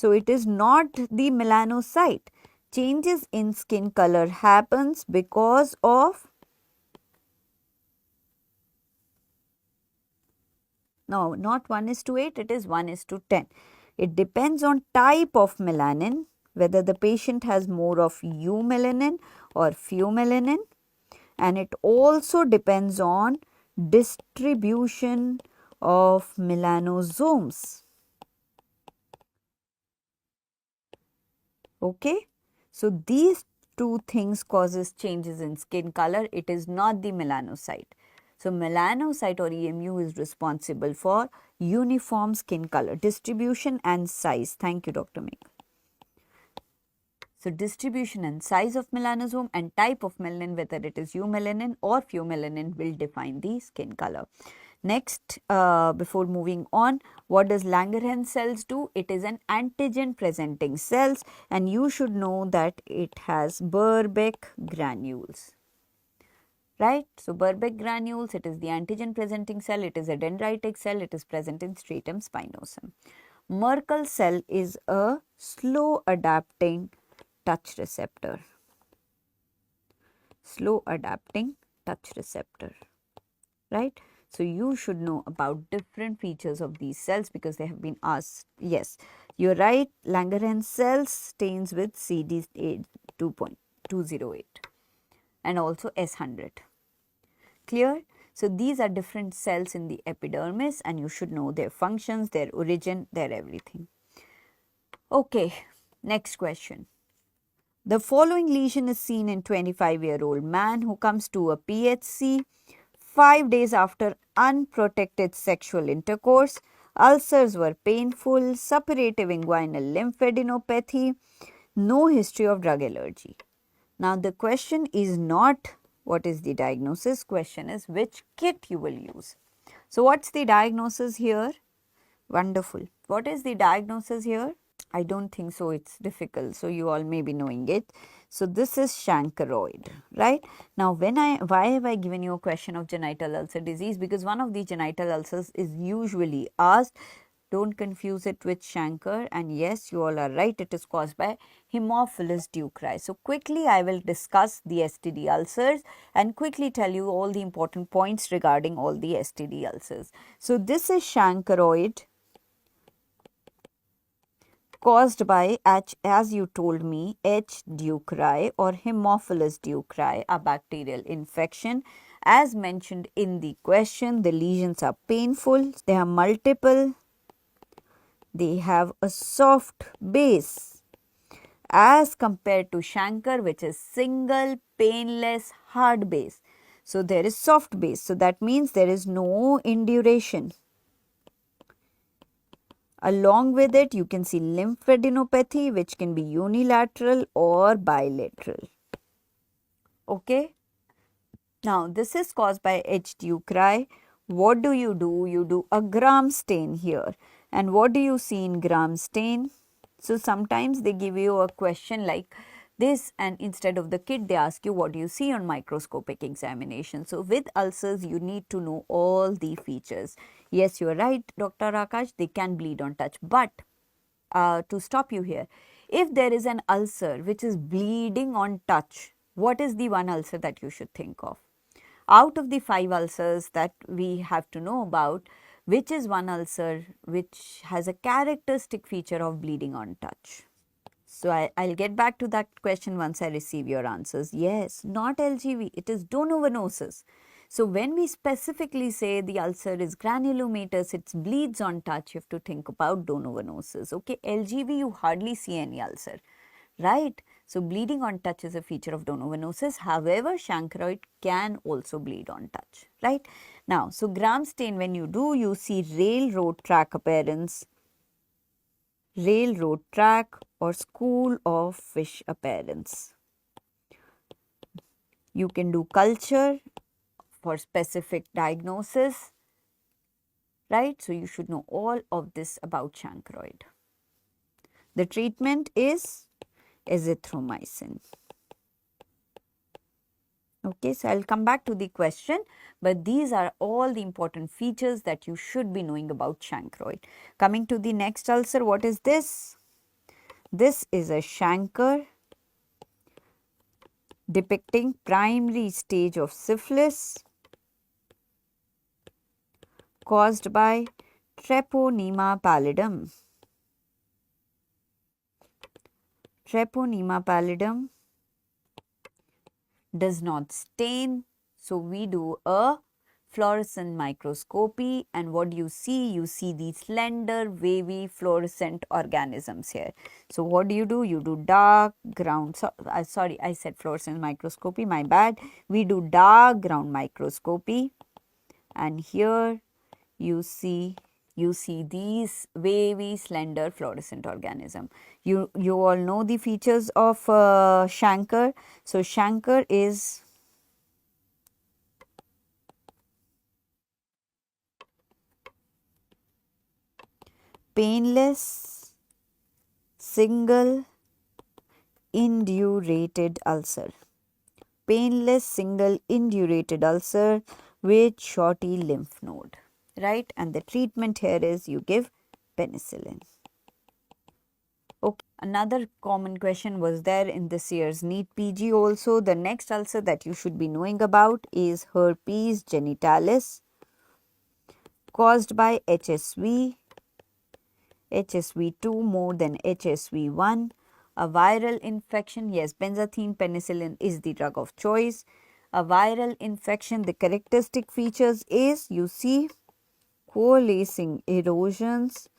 So it is not the melanocyte. Changes in skin color happens because of, no, not 1:8, it is 1:10. It depends on type of melanin, whether the patient has more of eumelanin or pheomelanin, and it also depends on distribution of melanosomes. Okay. So these two things causes changes in skin color. It is not the melanocyte. So melanocyte or EMU is responsible for uniform skin color, distribution and size. Thank you, Dr. Meg. So distribution and size of melanosome and type of melanin, whether it is eumelanin or pheomelanin, will define the skin color. Next, before moving on, what does Langerhans cells do? It is an antigen presenting cells, and you should know that it has Burbeck granules. Right? So, Burbeck granules, it is the antigen presenting cell, it is a dendritic cell, it is present in stratum spinosum. Merkel cell is a slow adapting touch receptor. Slow adapting touch receptor. Right? So, you should know about different features of these cells because they have been asked. Yes, you are right. Langerhans cells stains with CD8 2.208 and also S100. Clear? So, these are different cells in the epidermis and you should know their functions, their origin, their everything. Okay, next question. The following lesion is seen in 25-year-old man who comes to a PHC 5 days after unprotected sexual intercourse. Ulcers were painful, suppurative inguinal lymphadenopathy, no history of drug allergy. Now, the question is not what is the diagnosis, question is which kit you will use. So, what's the diagnosis here? Wonderful. What is the diagnosis here? I don't think so, it's difficult. So, you all may be knowing it. So, this is chancroid, right? Now, why have I given you a question of genital ulcer disease? Because one of the genital ulcers is usually asked. Don't confuse it with chancre, and yes, you all are right, it is caused by Haemophilus ducreyi. So, quickly I will discuss the STD ulcers and quickly tell you all the important points regarding all the STD ulcers. So, this is chancroid caused by, as you told me, H. ducreyi or Haemophilus ducreyi, a bacterial infection. As mentioned in the question, the lesions are painful, they are multiple, they have a soft base as compared to chancre, which is single, painless, hard base. So, there is soft base. So, that means there is no induration. Along with it, you can see lymphadenopathy, which can be unilateral or bilateral. Okay. Now, this is caused by H. ducreyi. What do? You do a gram stain here. And what do you see in gram stain? So, sometimes they give you a question like this, and instead of the kit, they ask you what do you see on microscopic examination. So, with ulcers, you need to know all the features. Yes, you are right, Dr. Akash, they can bleed on touch. But to stop you here, if there is an ulcer which is bleeding on touch, what is the one ulcer that you should think of? Out of the 5 ulcers that we have to know about, which is one ulcer which has a characteristic feature of bleeding on touch? So, I'll get back to that question once I receive your answers. Yes, not LGV, it is donovenosis. So, when we specifically say the ulcer is granulomatous, it bleeds on touch, you have to think about donovenosis. Okay, LGV, you hardly see any ulcer, right? So, bleeding on touch is a feature of donovenosis. However, chancroid can also bleed on touch, right? Now, so gram stain, when you do, you see railroad track appearance, railroad track or school of fish appearance. You can do culture for specific diagnosis, right? So, you should know all of this about chancroid. The treatment is azithromycin. Okay, so I'll come back to the question, but these are all the important features that you should be knowing about chancroid. Coming to the next ulcer, what is this? This is a chancre depicting primary stage of syphilis caused by Treponema pallidum. Treponema pallidum does not stain. So, we do a fluorescent microscopy, and what you see? You see these slender wavy fluorescent organisms here. So, what do? You do dark ground, sorry, I said fluorescent microscopy, my bad. We do dark ground microscopy, and here you see these wavy slender fluorescent organism. You all know the features of chancre. So, chancre is painless single indurated ulcer. Painless single indurated ulcer with shorty lymph node, right? And the treatment here is you give penicillin. Okay. Another common question was there in this year's NEET PG also. The next ulcer that you should be knowing about is herpes genitalis caused by HSV, HSV2 more than HSV1. A viral infection, yes, benzathine penicillin is the drug of choice. A viral infection, the characteristic features is you see coalescing erosions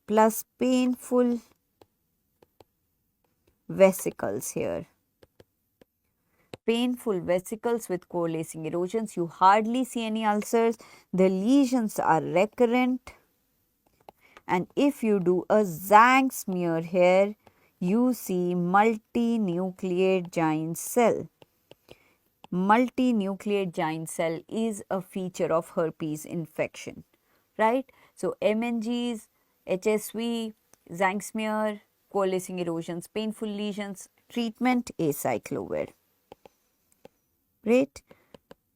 plus painful vesicles here. Painful vesicles with coalescing erosions. You hardly see any ulcers. The lesions are recurrent. And if you do a Zang smear here, you see multinucleate giant cell. Multinucleate giant cell is a feature of herpes infection, right? So, MNGs, HSV, Zang smear, coalescing erosions, painful lesions, treatment acyclovir. Great.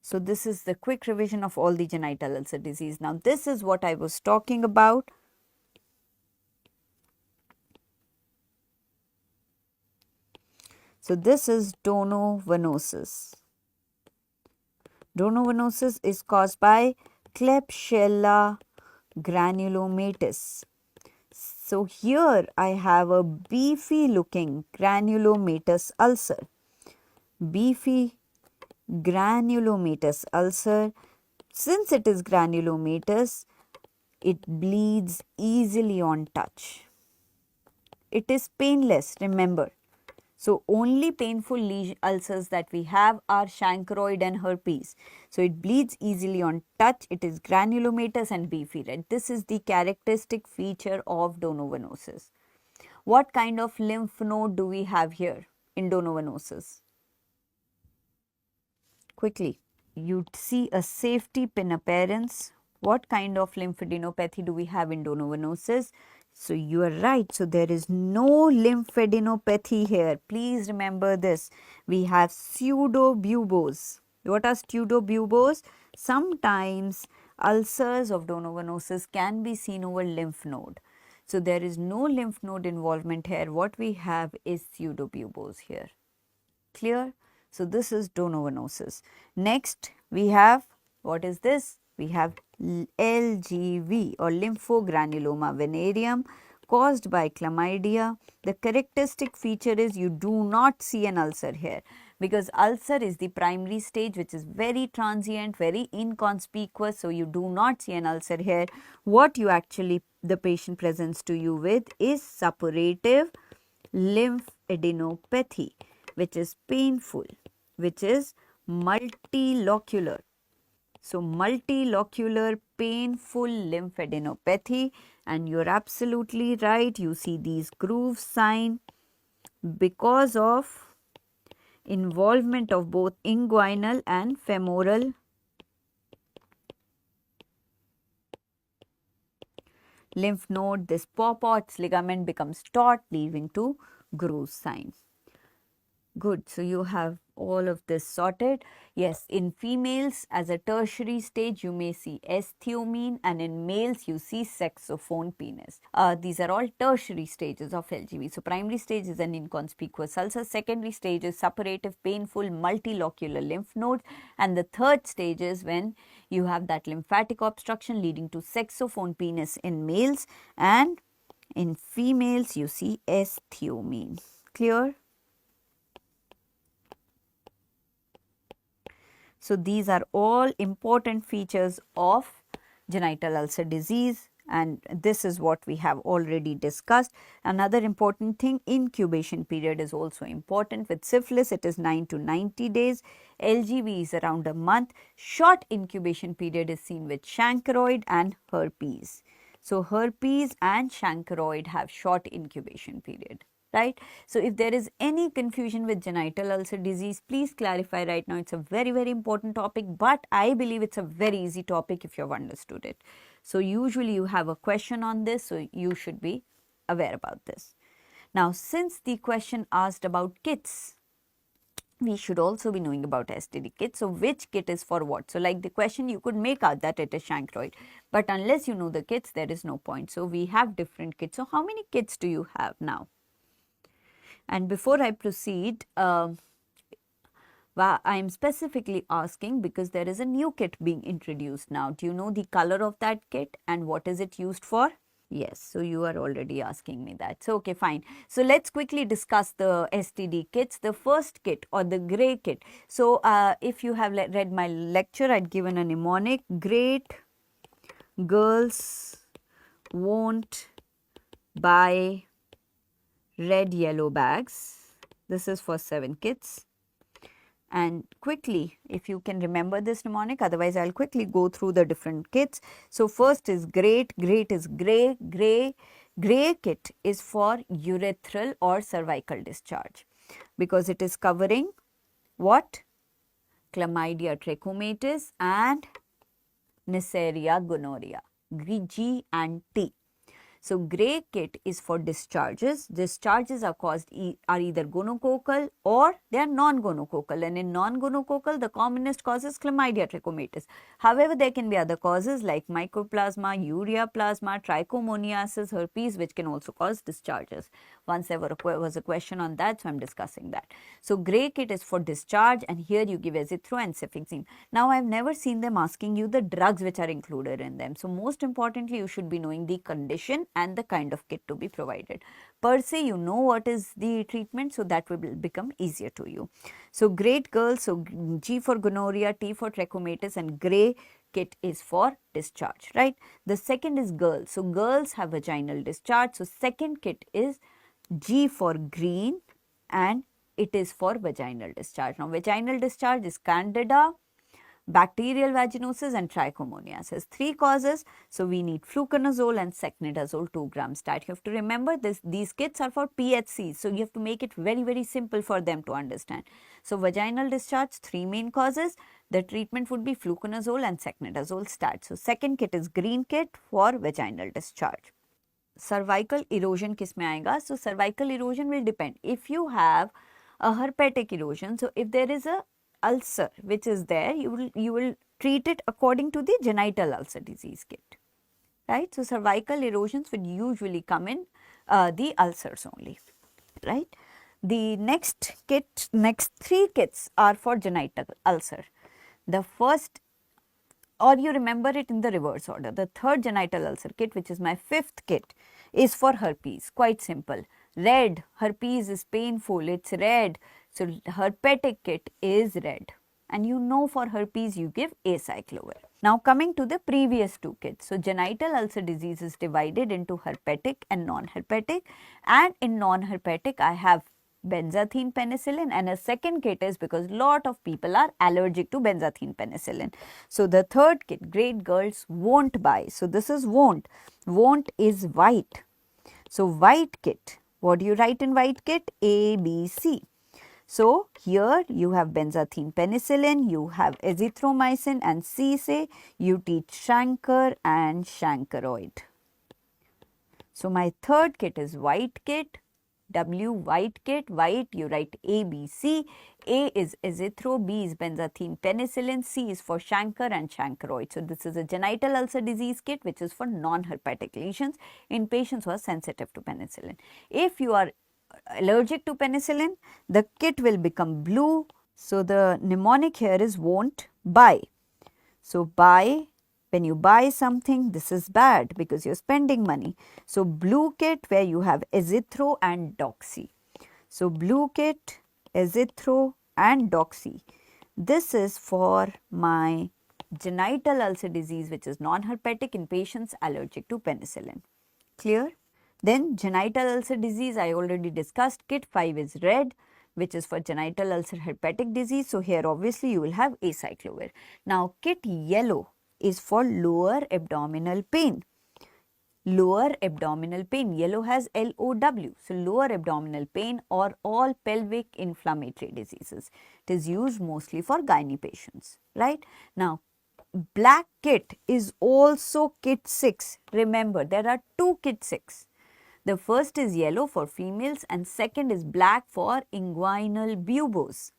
So, this is the quick revision of all the genital ulcer disease. Now, this is what I was talking about. So, this is donovenosis. Donovenosis is caused by Klebsiella granulomatis. So, here I have a beefy looking granulomatous ulcer. Beefy granulomatous ulcer. Since it is granulomatous, it bleeds easily on touch. It is painless, remember. So, only painful ulcers that we have are chancroid and herpes. So, it bleeds easily on touch, it is granulomatous and beefy red. This is the characteristic feature of donovenosis. What kind of lymph node do we have here in donovenosis? Quickly, you see a safety pin appearance. What kind of lymphadenopathy do we have in donovenosis? So, you are right. So, there is no lymphadenopathy here. Please remember this. We have pseudobubos. What are pseudobubos? Sometimes ulcers of donovenosis can be seen over lymph node. So, there is no lymph node involvement here. What we have is pseudobubos here. Clear? So, this is donovenosis. Next, we have, what is this? We have LGV or lymphogranuloma venereum caused by chlamydia. The characteristic feature is you do not see an ulcer here because ulcer is the primary stage which is very transient, very inconspicuous. So, you do not see an ulcer here. What you actually, the patient presents to you with is suppurative lymphadenopathy, which is painful, which is multilocular. So, multilocular painful lymphadenopathy, and you are absolutely right. You see these groove sign because of involvement of both inguinal and femoral lymph node. This Popot's ligament becomes taut, leading to groove sign. Good. So, you have all of this sorted. Yes, in females as a tertiary stage you may see estheomene, and in males you see saxophone penis. These are all tertiary stages of LGV. So, primary stage is an inconspicuous ulcer, secondary stage is suppurative painful multilocular lymph nodes, and the third stage is when you have that lymphatic obstruction leading to saxophone penis in males, and in females you see estheomene. Clear? So, these are all important features of genital ulcer disease, and this is what we have already discussed. Another important thing, incubation period is also important. With syphilis it is 9 to 90 days, LGV is around a month. Short incubation period is seen with chancroid and herpes. So, herpes and chancroid have short incubation period. Right. So, if there is any confusion with genital ulcer disease, please clarify right now. It's a very, very important topic, but I believe it's a very easy topic if you have understood it. So usually you have a question on this, so you should be aware about this. Now, since the question asked about kits, we should also be knowing about STD kit. So which kit is for what? So like the question, you could make out that it is chancroid, but unless you know the kits, there is no point. So we have different kits. So how many kits do you have now? And before I proceed, I am specifically asking because there is a new kit being introduced now. Do you know the color of that kit and what is it used for? Yes, so you are already asking me that. So, okay, fine. So, let's quickly discuss the STD kits. The first kit or the grey kit. So, if you have read my lecture, I'd given a mnemonic. Great girls won't buy red yellow bags. This is for 7 kits. And quickly, if you can remember this mnemonic, otherwise I'll quickly go through the different kits. So first is great is grey. Grey kit is for urethral or cervical discharge because it is covering what? Chlamydia trachomatis and Neisseria gonorrhea, G and T. So, grey kit is for discharges. Discharges are caused are either gonococcal or they are non-gonococcal, and in non-gonococcal the commonest cause is chlamydia trachomatis. However, there can be other causes like mycoplasma, ureaplasma, trichomoniasis, herpes, which can also cause discharges. Once there was a question on that, so I am discussing that. So, grey kit is for discharge, and here you give azithro and cefixime. Now, I have never seen them asking you the drugs which are included in them. So, most importantly, you should be knowing the condition and the kind of kit to be provided. Per se, you know what is the treatment, so that will become easier to you. So, great girls, so G for gonorrhea, T for trachomatis, and grey kit is for discharge, right? The second is girls. So, girls have vaginal discharge. So, second kit is G for green and it is for vaginal discharge. Now, vaginal discharge is candida, bacterial vaginosis and trichomoniasis. 3 causes. So, we need fluconazole and secnidazole 2 grams stat. You have to remember this, these kits are for PHCs. So, you have to make it very simple for them to understand. So, vaginal discharge 3 main causes. The treatment would be fluconazole and secnidazole stat. So, second kit is green kit for vaginal discharge. Cervical erosion किसमें आएगा? So, cervical erosion will depend. If you have a herpetic erosion, so if there is a ulcer which is there, you will treat it according to the genital ulcer disease kit, right? So, cervical erosions would usually come in the ulcers only, right? The next 3 kits are for genital ulcer. The first, or you remember it in the reverse order. The third genital ulcer kit, which is my 5th kit, is for herpes. Quite simple. Red, herpes is painful, it's red. So, herpetic kit is red. And you know for herpes you give acyclovir. Now, coming to the previous 2 kits. So, genital ulcer disease is divided into herpetic and non-herpetic. And in non-herpetic, I have benzathine penicillin, and a second kit is because lot of people are allergic to benzathine penicillin. So, the third kit, great girls won't buy. So, this is won't. Won't is white. So, white kit. What do you write in white kit? A, B, C. So, here you have benzathine penicillin, you have azithromycin, and C say you teach chancre and chancroid. So, my third kit is white kit. W, white kit, white, you write A, B, C. A is azithro, B is benzathine penicillin, C is for chancre and chancroid. So, this is a genital ulcer disease kit which is for non-herpetic lesions in patients who are sensitive to penicillin. If you are allergic to penicillin, the kit will become blue. So, the mnemonic here is won't buy. So, buy. When you buy something, this is bad because you are spending money. So, blue kit where you have azithro and doxy. So, blue kit, azithro and doxy. This is for my genital ulcer disease which is non-herpetic in patients allergic to penicillin. Clear? Then genital ulcer disease I already discussed. Kit 5 is red, which is for genital ulcer herpetic disease. So, here obviously you will have acyclovir. Now, kit yellow is for lower abdominal pain. Lower abdominal pain, yellow has LOW. So, lower abdominal pain or all pelvic inflammatory diseases. It is used mostly for gynae patients, right? Now, black kit is also kit 6. Remember, there are two kit 6. The first is yellow for females and second is black for inguinal buboes.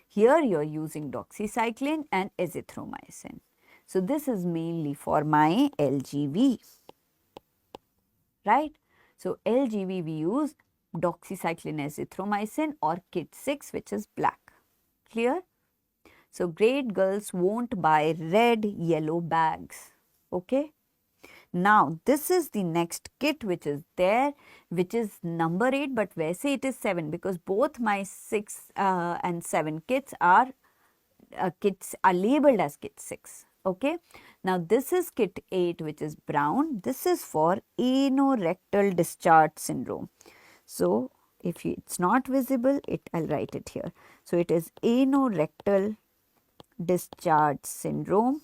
Here you are using doxycycline and azithromycin. So, this is mainly for my LGV, right. So, LGV we use doxycycline azithromycin or kit 6, which is black. Clear? So, great girls won't buy red yellow bags. Okay. Now, this is the next kit which is there, which is number 8, but वैसे it is 7 because both my 6 and 7 kits are labeled as kit 6. Okay. Now, this is kit 8 which is brown. This is for anorectal discharge syndrome. So, if it's not visible, I'll write it here. So, it is anorectal discharge syndrome.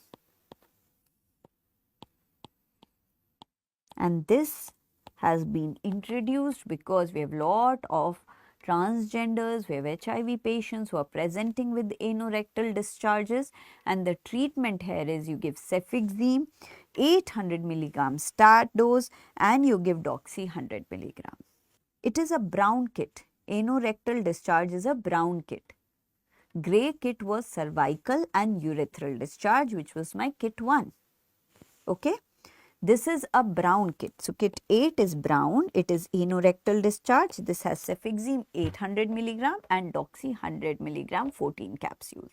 And this has been introduced because we have lot of transgenders, we have HIV patients who are presenting with anorectal discharges, and the treatment here is you give cefixime 800 milligram start dose and you give doxy 100 milligram. It is a brown kit. Anorectal discharge is a brown kit. Grey kit was cervical and urethral discharge, which was my kit 1. Okay. This is a brown kit. So, kit 8 is brown. It is anorectal discharge. This has cefixime 800 milligram and doxy 100 milligram 14 capsules.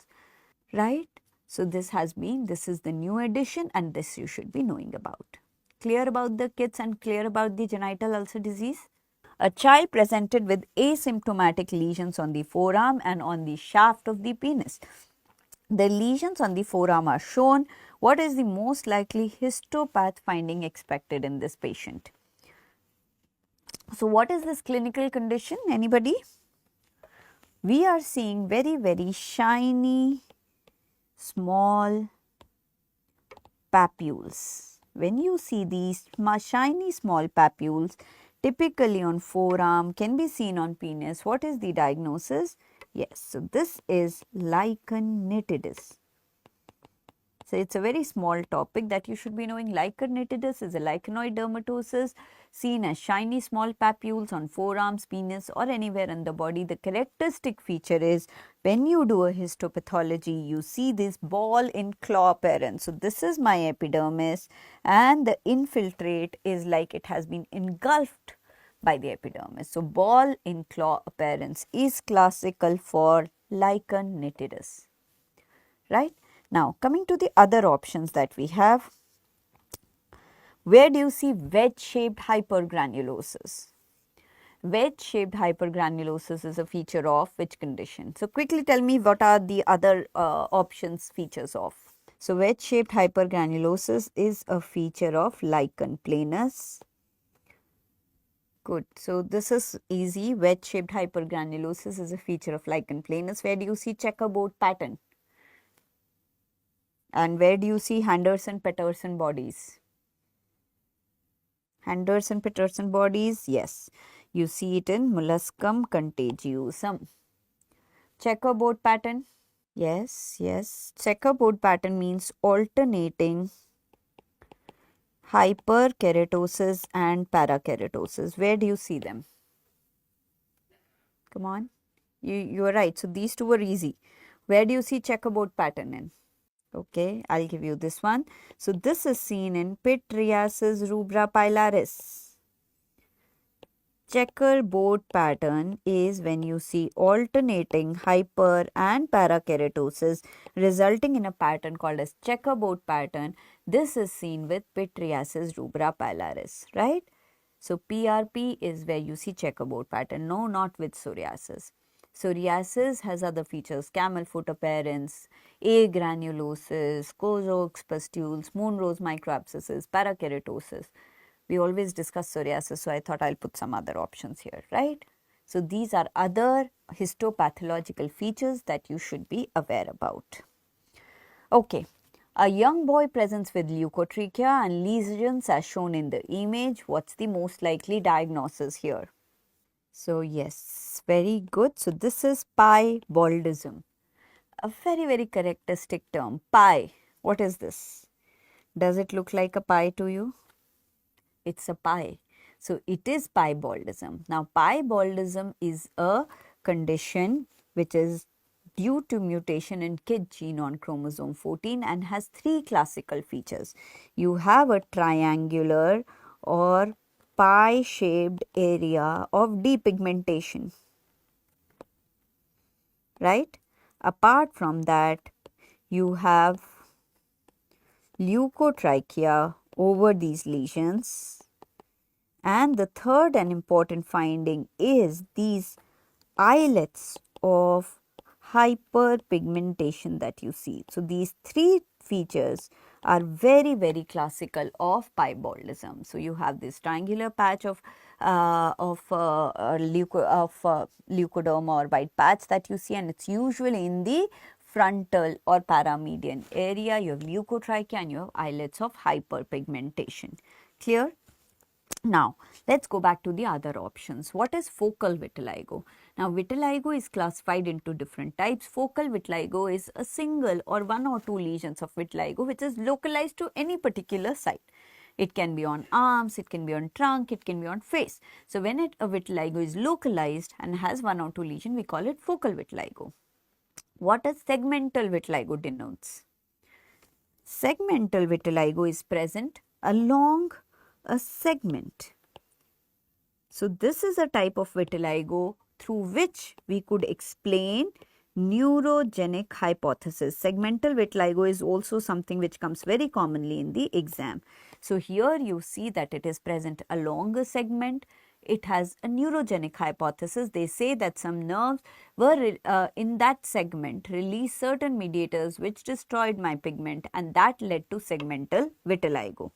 Right. So, this is the new addition and this you should be knowing about. Clear about the kits and clear about the genital ulcer disease? A child presented with asymptomatic lesions on the forearm and on the shaft of the penis. The lesions on the forearm are shown. What is the most likely histopath finding expected in this patient? So, what is this clinical condition? Anybody? We are seeing very, very shiny, small papules. When you see these shiny, small papules, typically on forearm, can be seen on penis, what is the diagnosis? Yes, so this is lichen nitidus. So, it is a very small topic that you should be knowing. Lichen nitidus is a lichenoid dermatosis seen as shiny small papules on forearms, penis or anywhere in the body. The characteristic feature is when you do a histopathology, you see this ball in claw appearance. So, this is my epidermis and the infiltrate is like it has been engulfed by the epidermis. So, ball in claw appearance is classical for lichen nitidus, right. Now, coming to the other options that we have, where do you see wedge-shaped hypergranulosis? Wedge-shaped hypergranulosis is a feature of which condition? So, quickly tell me what are the other options features of. So, wedge-shaped hypergranulosis is a feature of lichen planus. Good. So, this is easy. Wedge-shaped hypergranulosis is a feature of lichen planus. Where do you see checkerboard pattern? And where do you see Henderson-Peterson bodies? Henderson-Peterson bodies, yes. You see it in molluscum contagiosum. Checkerboard pattern? Yes, yes. Checkerboard pattern means alternating hyperkeratosis and parakeratosis. Where do you see them? Come on. You are right. So, these two were easy. Where do you see checkerboard pattern in? Okay, I'll give you this one. So, this is seen in pityriasis rubra pilaris. Checkerboard pattern is when you see alternating hyper and parakeratosis resulting in a pattern called as checkerboard pattern. This is seen with pityriasis rubra pilaris, right? So, PRP is where you see checkerboard pattern. No, not with psoriasis. Psoriasis has other features, camel foot appearance, agranulosis, Kozok's pustules, moonrose microabscesses, parakeratosis. We always discuss psoriasis, so I thought I'll put some other options here, right? So, these are other histopathological features that you should be aware about. Okay. A young boy presents with leukotrichia and lesions as shown in the image. What's the most likely diagnosis here? So, yes, very good. So, this is piebaldism. A very, very characteristic term, pie. What is this? Does it look like a pie to you? It's a pie. So it is piebaldism. Now piebaldism is a condition which is due to mutation in KIT gene on chromosome 14 and has three classical features. You have a triangular or pie shaped area of depigmentation, right? Apart from that, you have leukotrichia over these lesions. And the third and important finding is these islets of hyperpigmentation that you see. So, these three features are very classical of piebaldism. So, you have this triangular patch of leukoderma or white patch that you see, and it's usually in the frontal or paramedian area. You have leukotrichia and you have islets of hyperpigmentation. Clear? Now, let's go back to the other options. What is focal vitiligo? Now, vitiligo is classified into different types. Focal vitiligo is a single or one or two lesions of vitiligo which is localized to any particular site. It can be on arms, it can be on trunk, it can be on face. So, when a vitiligo is localized and has one or two lesions, we call it focal vitiligo. What does segmental vitiligo denotes? Segmental vitiligo is present along a segment. So, this is a type of vitiligo through which we could explain neurogenic hypothesis. Segmental vitiligo is also something which comes very commonly in the exam. So, here you see that it is present along a segment. It has a neurogenic hypothesis. They say that some nerves were in that segment released certain mediators which destroyed my pigment, and that led to segmental vitiligo.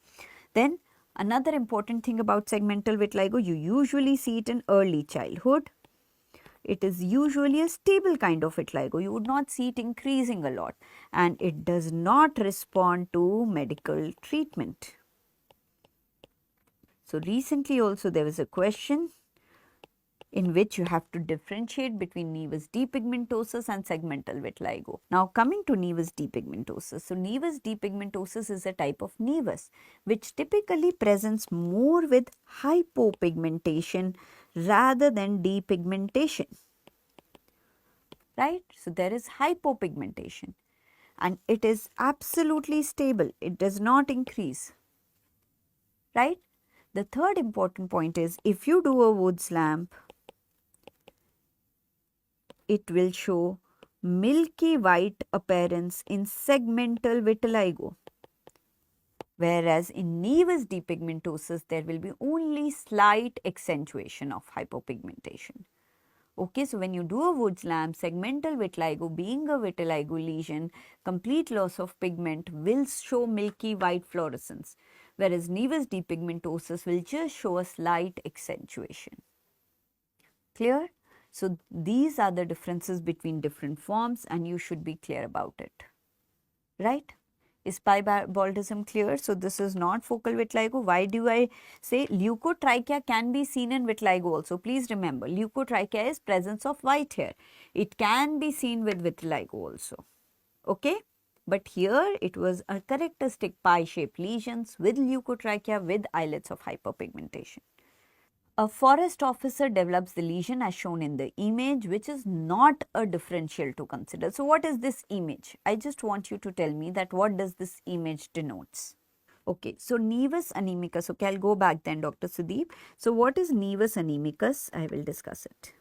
Then another important thing about segmental vitiligo, you usually see it in early childhood. It is usually a stable kind of vitiligo. You would not see it increasing a lot, and it does not respond to medical treatment. So, recently also there was a question in which you have to differentiate between nevus depigmentosus and segmental vitiligo. Now, coming to nevus depigmentosus. So, nevus depigmentosus is a type of nevus which typically presents more with hypopigmentation rather than depigmentation, right? So, there is hypopigmentation and it is absolutely stable. It does not increase, right? The third important point is if you do a Woods lamp, it will show milky white appearance in segmental vitiligo, whereas in nevus depigmentosus there will be only slight accentuation of hypopigmentation. Okay, so when you do a Woods lamp, segmental vitiligo being a vitiligo lesion, complete loss of pigment will show milky white fluorescence, whereas nevus depigmentosus will just show a slight accentuation. Clear? So, these are the differences between different forms and you should be clear about it, right? Is piebaldism clear? So, this is not focal vitiligo. Why do I say leukotrichia can be seen in vitiligo also? Please remember, leukotrichia is presence of white hair. It can be seen with vitiligo also, okay? But here it was a characteristic pie-shaped lesions with leukotrichia with islets of hyperpigmentation. A forest officer develops the lesion as shown in the image, which is not a differential to consider. So, what is this image? I just want you to tell me that what does this image denotes? Okay, so nevus anemicus. Okay, I'll go back then, Dr. Sudeep. So, what is nevus anemicus? I will discuss it.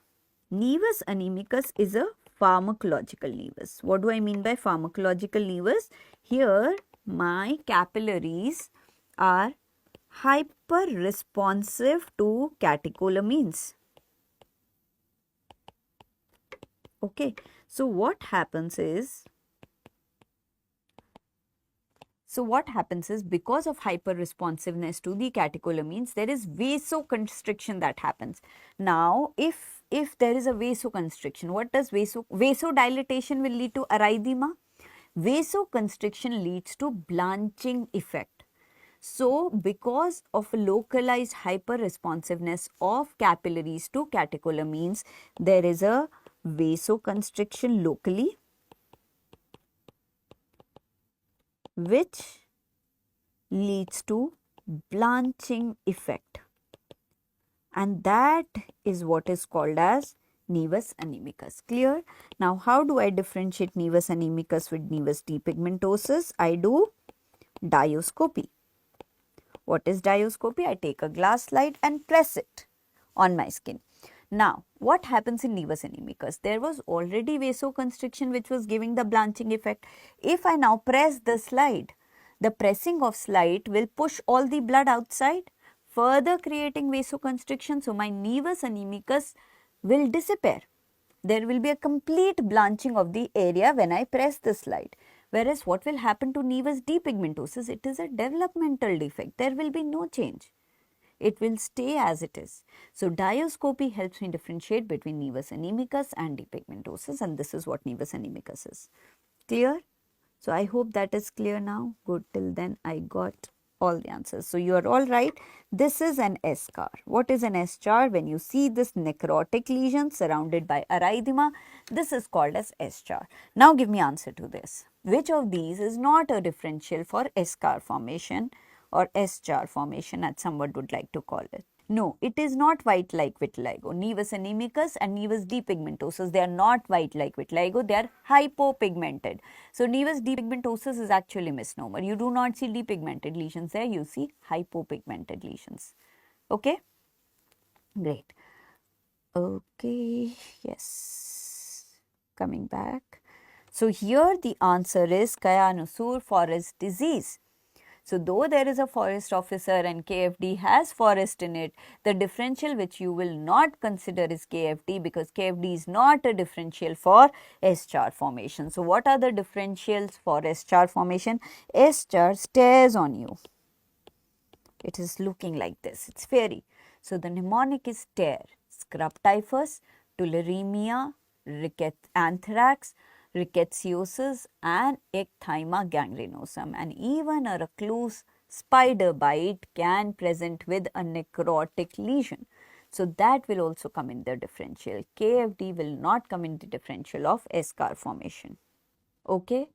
Nevus anemicus is a pharmacological nevus. What do I mean by pharmacological nevus? Here, my capillaries are hyper responsive to catecholamines. Okay, so what happens is because of hyper responsiveness to the catecholamines, there is vasoconstriction that happens. Now, if there is a vasoconstriction, what does vasodilatation will lead to erythema? Vasoconstriction leads to blanching effect. So, because of localized hyperresponsiveness of capillaries to catecholamines, there is a vasoconstriction locally. which leads to blanching effect, and that is what is called as nevus anemicus. Clear? Now, how do I differentiate nevus anemicus with nevus depigmentosus? I do dioscopy. What is dioscopy? I take a glass slide and press it on my skin. Now, what happens in nevus anemicus? There was already vasoconstriction which was giving the blanching effect. If I now press the slide, the pressing of slide will push all the blood outside, further creating vasoconstriction. So, my nevus anemicus will disappear. There will be a complete blanching of the area when I press the slide. Whereas what will happen to nevus depigmentosus? It is a developmental defect. There will be no change. It will stay as it is. So, dioscopy helps me differentiate between nevus anemicus and depigmentosus, and this is what nevus anemicus is. Clear? So, I hope that is clear now. Good, till then I got all the answers. So, you are all right. This is an eschar. What is an eschar? When you see this necrotic lesion surrounded by erythema, this is called as eschar. Now, give me answer to this. Which of these is not a differential for eschar formation or eschar formation, as someone would like to call it? No, it is not white like vitiligo. Nevus anemicus and nevus depigmentosus, they are not white like vitiligo, they are hypopigmented. So, nevus depigmentosus is actually misnomer. You do not see depigmented lesions there, you see hypopigmented lesions. Okay? Great. Okay, yes. Coming back. So, here the answer is Kaya-Nusur forest disease. So, though there is a forest officer and KFD has forest in it, the differential which you will not consider is KFD, because KFD is not a differential for eschar formation. So, what are the differentials for eschar formation? Eschar stares on you. It is looking like this. It is fairy. So, the mnemonic is stare. Scrub typhus, tularemia, anthrax, rickettsiosis and ecthyma gangrenosum, and even a recluse spider bite can present with a necrotic lesion. So, that will also come in the differential. KFD will not come in the differential of eschar formation. Okay.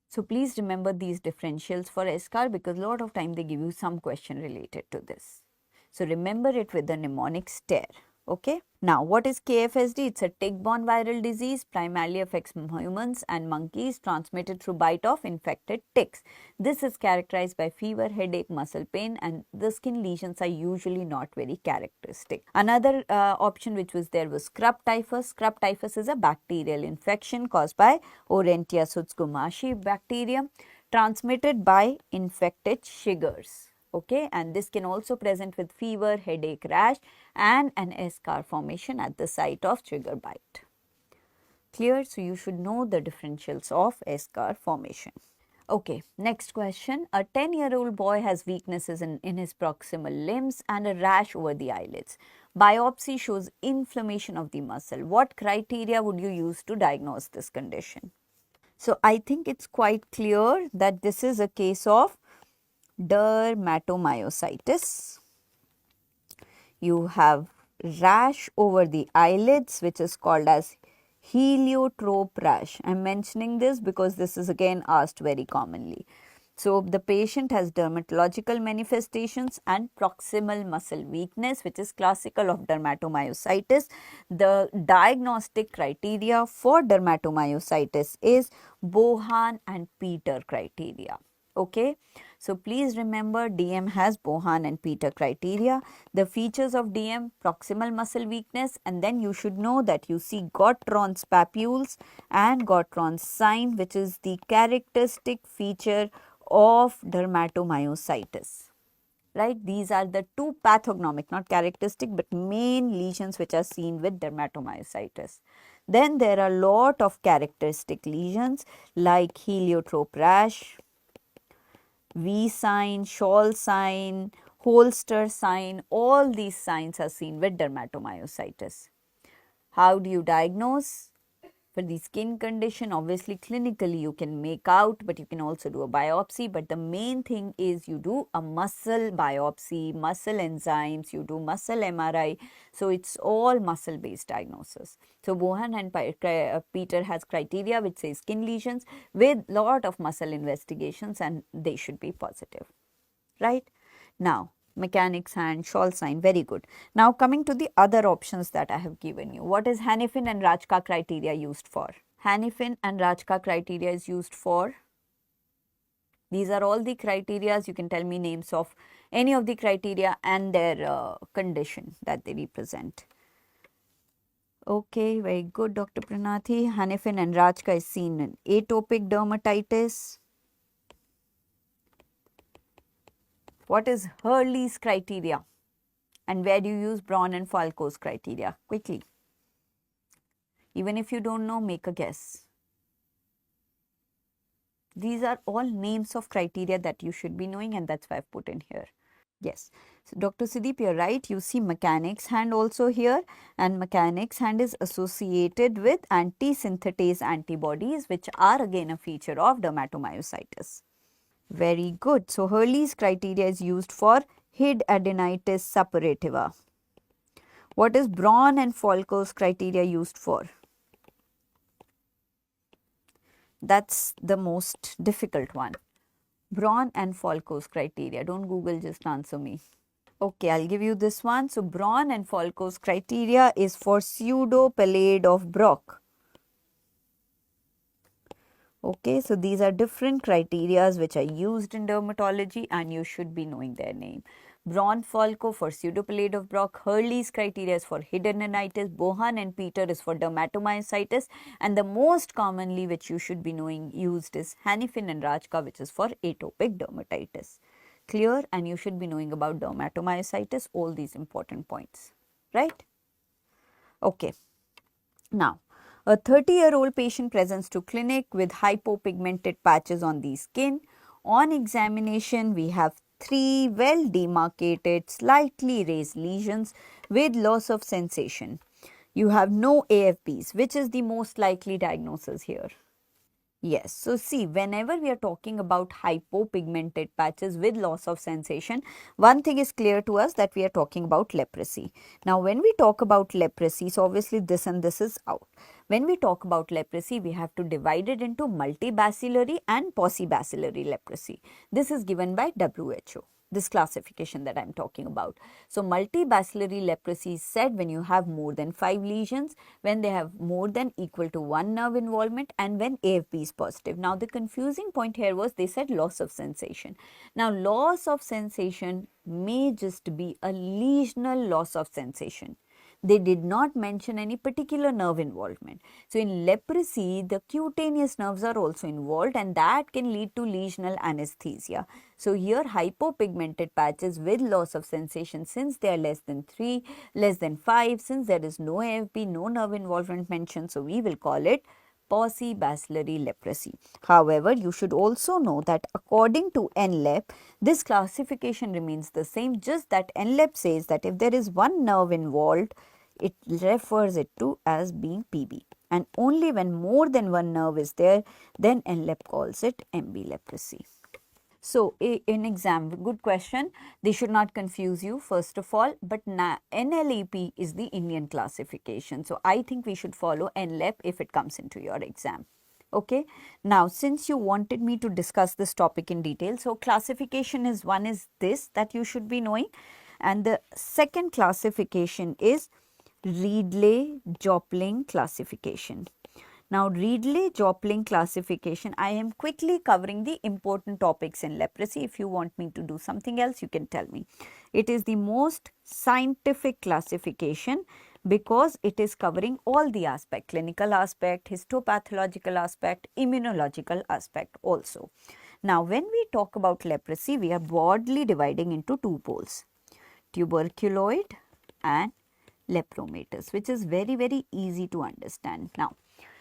So, please remember these differentials for eschar, because a lot of time they give you some question related to this. So, remember it with the mnemonic stare. Okay. Now, what is KFSD? It's a tick-borne viral disease, primarily affects humans and monkeys, transmitted through bite of infected ticks. This is characterized by fever, headache, muscle pain, and the skin lesions are usually not very characteristic. Another option which was there was scrub typhus. Scrub typhus is a bacterial infection caused by Orentia sutsgumashi bacterium, transmitted by infected sugars. Okay, and this can also present with fever, headache, rash and an eschar formation at the site of trigger bite. Clear? So, you should know the differentials of eschar formation. Okay, next question. A 10-year-old boy has weaknesses in his proximal limbs and a rash over the eyelids. Biopsy shows inflammation of the muscle. What criteria would you use to diagnose this condition? So, I think it's quite clear that this is a case of dermatomyositis. You have rash over the eyelids, which is called as heliotrope rash. I am mentioning this because this is again asked very commonly. So, the patient has dermatological manifestations and proximal muscle weakness, which is classical of dermatomyositis. The diagnostic criteria for dermatomyositis is Bohan and Peter criteria. Okay. So, please remember DM has Bohan and Peter criteria. The features of DM: proximal muscle weakness, and then you should know that you see Gottron's papules and Gottron's sign, which is the characteristic feature of dermatomyositis. Right? These are the two pathognomic, not characteristic, but main lesions which are seen with dermatomyositis. Then there are a lot of characteristic lesions like heliotrope rash, V sign, shawl sign, holster sign, all these signs are seen with dermatomyositis. How do you diagnose? For the skin condition, obviously clinically you can make out, but you can also do a biopsy. But the main thing is you do a muscle biopsy, muscle enzymes, you do muscle MRI. So it's all muscle based diagnosis. So Bohan and Peter has criteria which says skin lesions with lot of muscle investigations, and they should be positive, right? Now, mechanics and Scholl sign, very good. Now, coming to the other options that I have given you. What is Hanifin and Rajka criteria used for? Hanifin and Rajka criteria is used for, these are all the criteria. You can tell me names of any of the criteria and their condition that they represent. Okay, very good, Dr. Pranathi. Hanifin and Rajka is seen in atopic dermatitis. What is Hurley's criteria? And where do you use Braun and Falco's criteria? Quickly. Even if you don't know, make a guess. These are all names of criteria that you should be knowing, and that's why I've put in here. Yes. So, Dr. Siddip, you're right. You see mechanics hand also here, and mechanics hand is associated with anti-synthetase antibodies, which are again a feature of dermatomyositis. Very good. So, Hurley's criteria is used for hidradenitis suppurativa. What is Braun and Falco's criteria used for? That's the most difficult one. Braun and Falco's criteria. Don't Google, just answer me. Okay, I'll give you this one. So, Braun and Falco's criteria is for pseudo-palade of Brock. Okay, so these are different criteria which are used in dermatology, and you should be knowing their name. Braun Falco for pseudopelade of Brock, Hurley's criteria is for hidradenitis, Bohan and Peter is for dermatomyositis, and the most commonly which you should be knowing used is Hanifin and Rajka, which is for atopic dermatitis. Clear? And you should be knowing about dermatomyositis, all these important points, right? Okay. Now, a 30-year-old patient presents to clinic with hypopigmented patches on the skin. On examination, we have 3 well demarcated, slightly raised lesions with loss of sensation. You have no AFPs, which is the most likely diagnosis here. Yes, so see, whenever we are talking about hypopigmented patches with loss of sensation, one thing is clear to us that we are talking about leprosy. Now, when we talk about leprosy, so obviously this and this is out. When we talk about leprosy, we have to divide it into multibacillary and paucibacillary leprosy. This is given by WHO. This classification that I am talking about. So, multibacillary leprosy is said when you have more than 5 lesions, when they have more than equal to 1 nerve involvement, and when AFP is positive. Now, the confusing point here was they said loss of sensation. Now, loss of sensation may just be a lesional loss of sensation. They did not mention any particular nerve involvement. So, in leprosy, the cutaneous nerves are also involved, and that can lead to lesional anesthesia. So, here hypopigmented patches with loss of sensation, since they are less than 3, less than 5, since there is no AFP, no nerve involvement mentioned, so we will call it paucibacillary leprosy. However, you should also know that according to NLEP, this classification remains the same, just that NLEP says that if there is one nerve involved, it refers it to as being PB, and only when more than one nerve is there, then NLEP calls it MB leprosy. So, in exam, good question, they should not confuse you first of all, but NLEP is the Indian classification. So, I think we should follow NLEP if it comes into your exam. Okay. Now, since you wanted me to discuss this topic in detail, so classification is one is this that you should be knowing, and the second classification is Ridley-Jopling classification. Now, Ridley-Jopling classification, I am quickly covering the important topics in leprosy. If you want me to do something else, you can tell me. It is the most scientific classification because it is covering all the aspect, clinical aspect, histopathological aspect, immunological aspect also. Now, when we talk about leprosy, we are broadly dividing into 2 poles, tuberculoid and lepromatous, which is very, very easy to understand. Now,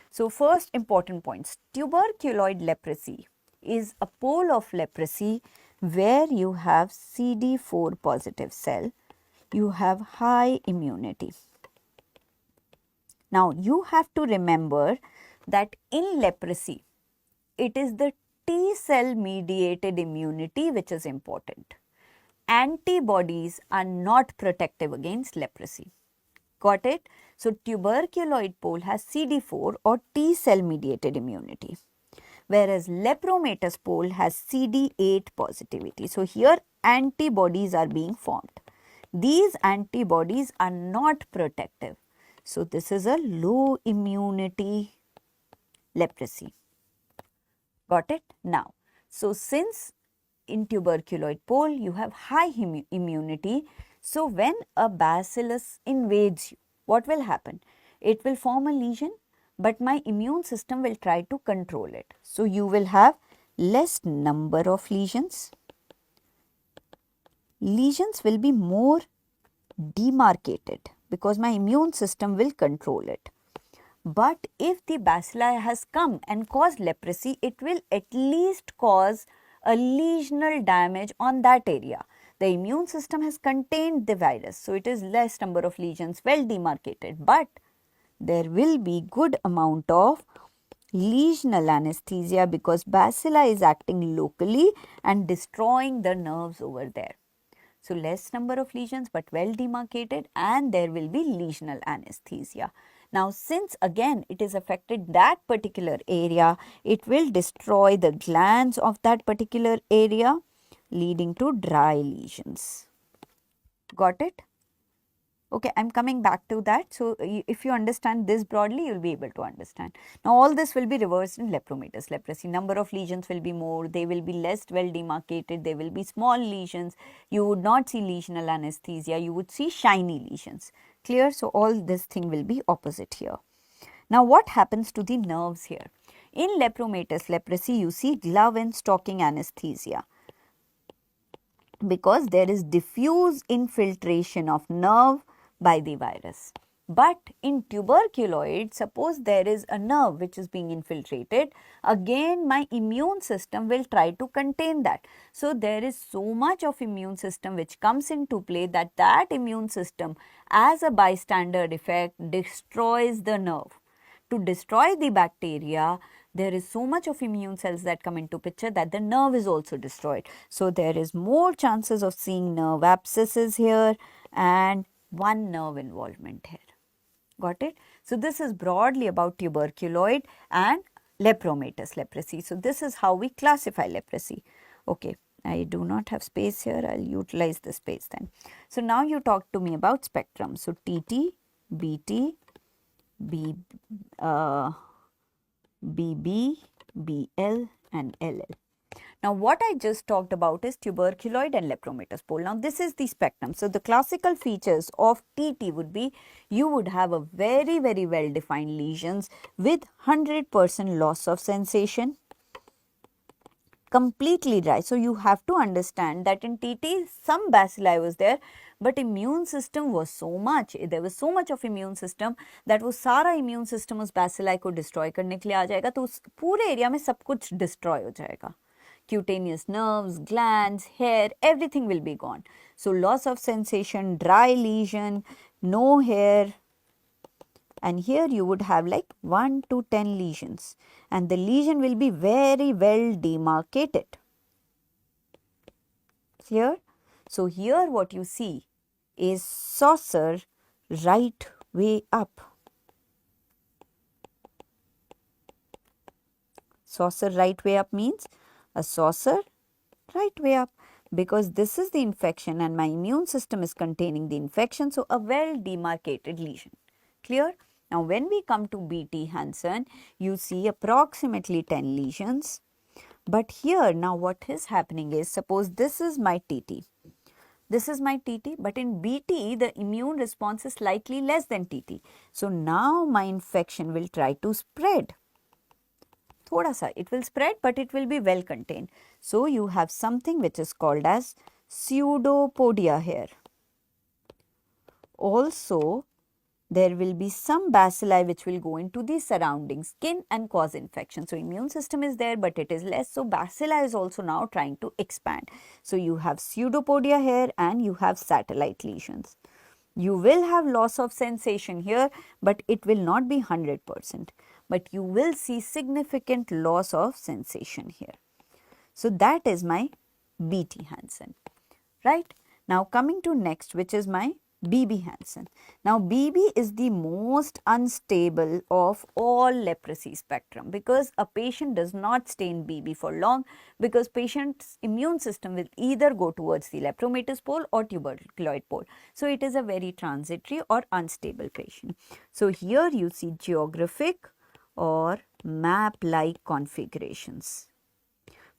so first important points, tuberculoid leprosy is a pole of leprosy where you have CD4 positive cell, you have high immunity. Now, you have to remember that in leprosy, it is the T cell mediated immunity which is important. Antibodies are not protective against leprosy. Got it? So, tuberculoid pole has CD4 or T cell mediated immunity, whereas lepromatous pole has CD8 positivity. So, here antibodies are being formed. These antibodies are not protective. So, this is a low immunity leprosy. Got it? Now, so since in tuberculoid pole you have high immunity, so when a bacillus invades you, what will happen? It will form a lesion, but my immune system will try to control it. So, you will have less number of lesions. Lesions will be more demarcated because my immune system will control it. But if the bacilli has come and caused leprosy, it will at least cause a lesional damage on that area. The immune system has contained the virus, so it is less number of lesions, well demarcated, but there will be good amount of lesional anesthesia because bacilli is acting locally and destroying the nerves over there. So, less number of lesions but well demarcated, and there will be lesional anesthesia. Now, since again it is affected that particular area, it will destroy the glands of that particular area, leading to dry lesions. Got it? Okay, I am coming back to that. So, if you understand this broadly, you will be able to understand. Now, all this will be reversed in lepromatous leprosy. Number of lesions will be more, they will be less well demarcated, they will be small lesions. You would not see lesional anesthesia, you would see shiny lesions. Clear? So, all this thing will be opposite here. Now, what happens to the nerves here? In lepromatous leprosy, you see glove and stocking anesthesia, because there is diffuse infiltration of nerve by the virus. But in tuberculoid, suppose there is a nerve which is being infiltrated, again my immune system will try to contain that. So, there is so much of immune system which comes into play that immune system as a bystander effect destroys the nerve. To destroy the bacteria, there is so much of immune cells that come into picture that the nerve is also destroyed. So, there is more chances of seeing nerve abscesses here and one nerve involvement here. Got it? So, this is broadly about tuberculoid and lepromatous leprosy. So, this is how we classify leprosy. Okay, I do not have space here, I will utilize the space then. So, now you talk to me about spectrum. So, TT, BT, BB, BL and LL. Now, what I just talked about is tuberculoid and lepromatous pole. Now, this is the spectrum. So, the classical features of TT would be, you would have a very well defined lesions with 100% loss of sensation, completely dry. So, you have to understand that in TT some bacilli was there, but immune system was so much, there was so much of immune system that वो सारा immune system उस bacilli को destroy करने के लिए आ जाएगा, तो उस पूरे area में सब कुछ destroy हो जाएगा. Cutaneous nerves, glands, hair, everything will be gone. So, loss of sensation, dry lesion, no hair, and here you would have like 1 to 10 lesions, and the lesion will be very well demarcated. Here, so here what you see is saucer right way up. Saucer right way up means a saucer right way up, because this is the infection and my immune system is containing the infection. So, a well demarcated lesion. Clear? Now, when we come to BT Hansen, you see approximately 10 lesions. But here now what is happening is, suppose this is my TT. This is my TT, but in BT the immune response is slightly less than TT. So, now my infection will try to spread. Thoda sa, it will spread, but it will be well contained. So, you have something which is called as pseudopodia here. Also, there will be some bacilli which will go into the surrounding skin and cause infection. So, immune system is there, but it is less. So, bacilli is also now trying to expand. So, you have pseudopodia here and you have satellite lesions. You will have loss of sensation here, but it will not be 100%. but you will see significant loss of sensation here. So that is my BT Hansen, right? Now coming to next, which is my BB Hansen. Now BB is the most unstable of all leprosy spectrum, because a patient does not stay in BB for long, because patient's immune system will either go towards the lepromatous pole or tuberculoid pole. So it is a very transitory or unstable patient. So here you see geographic or map-like configurations,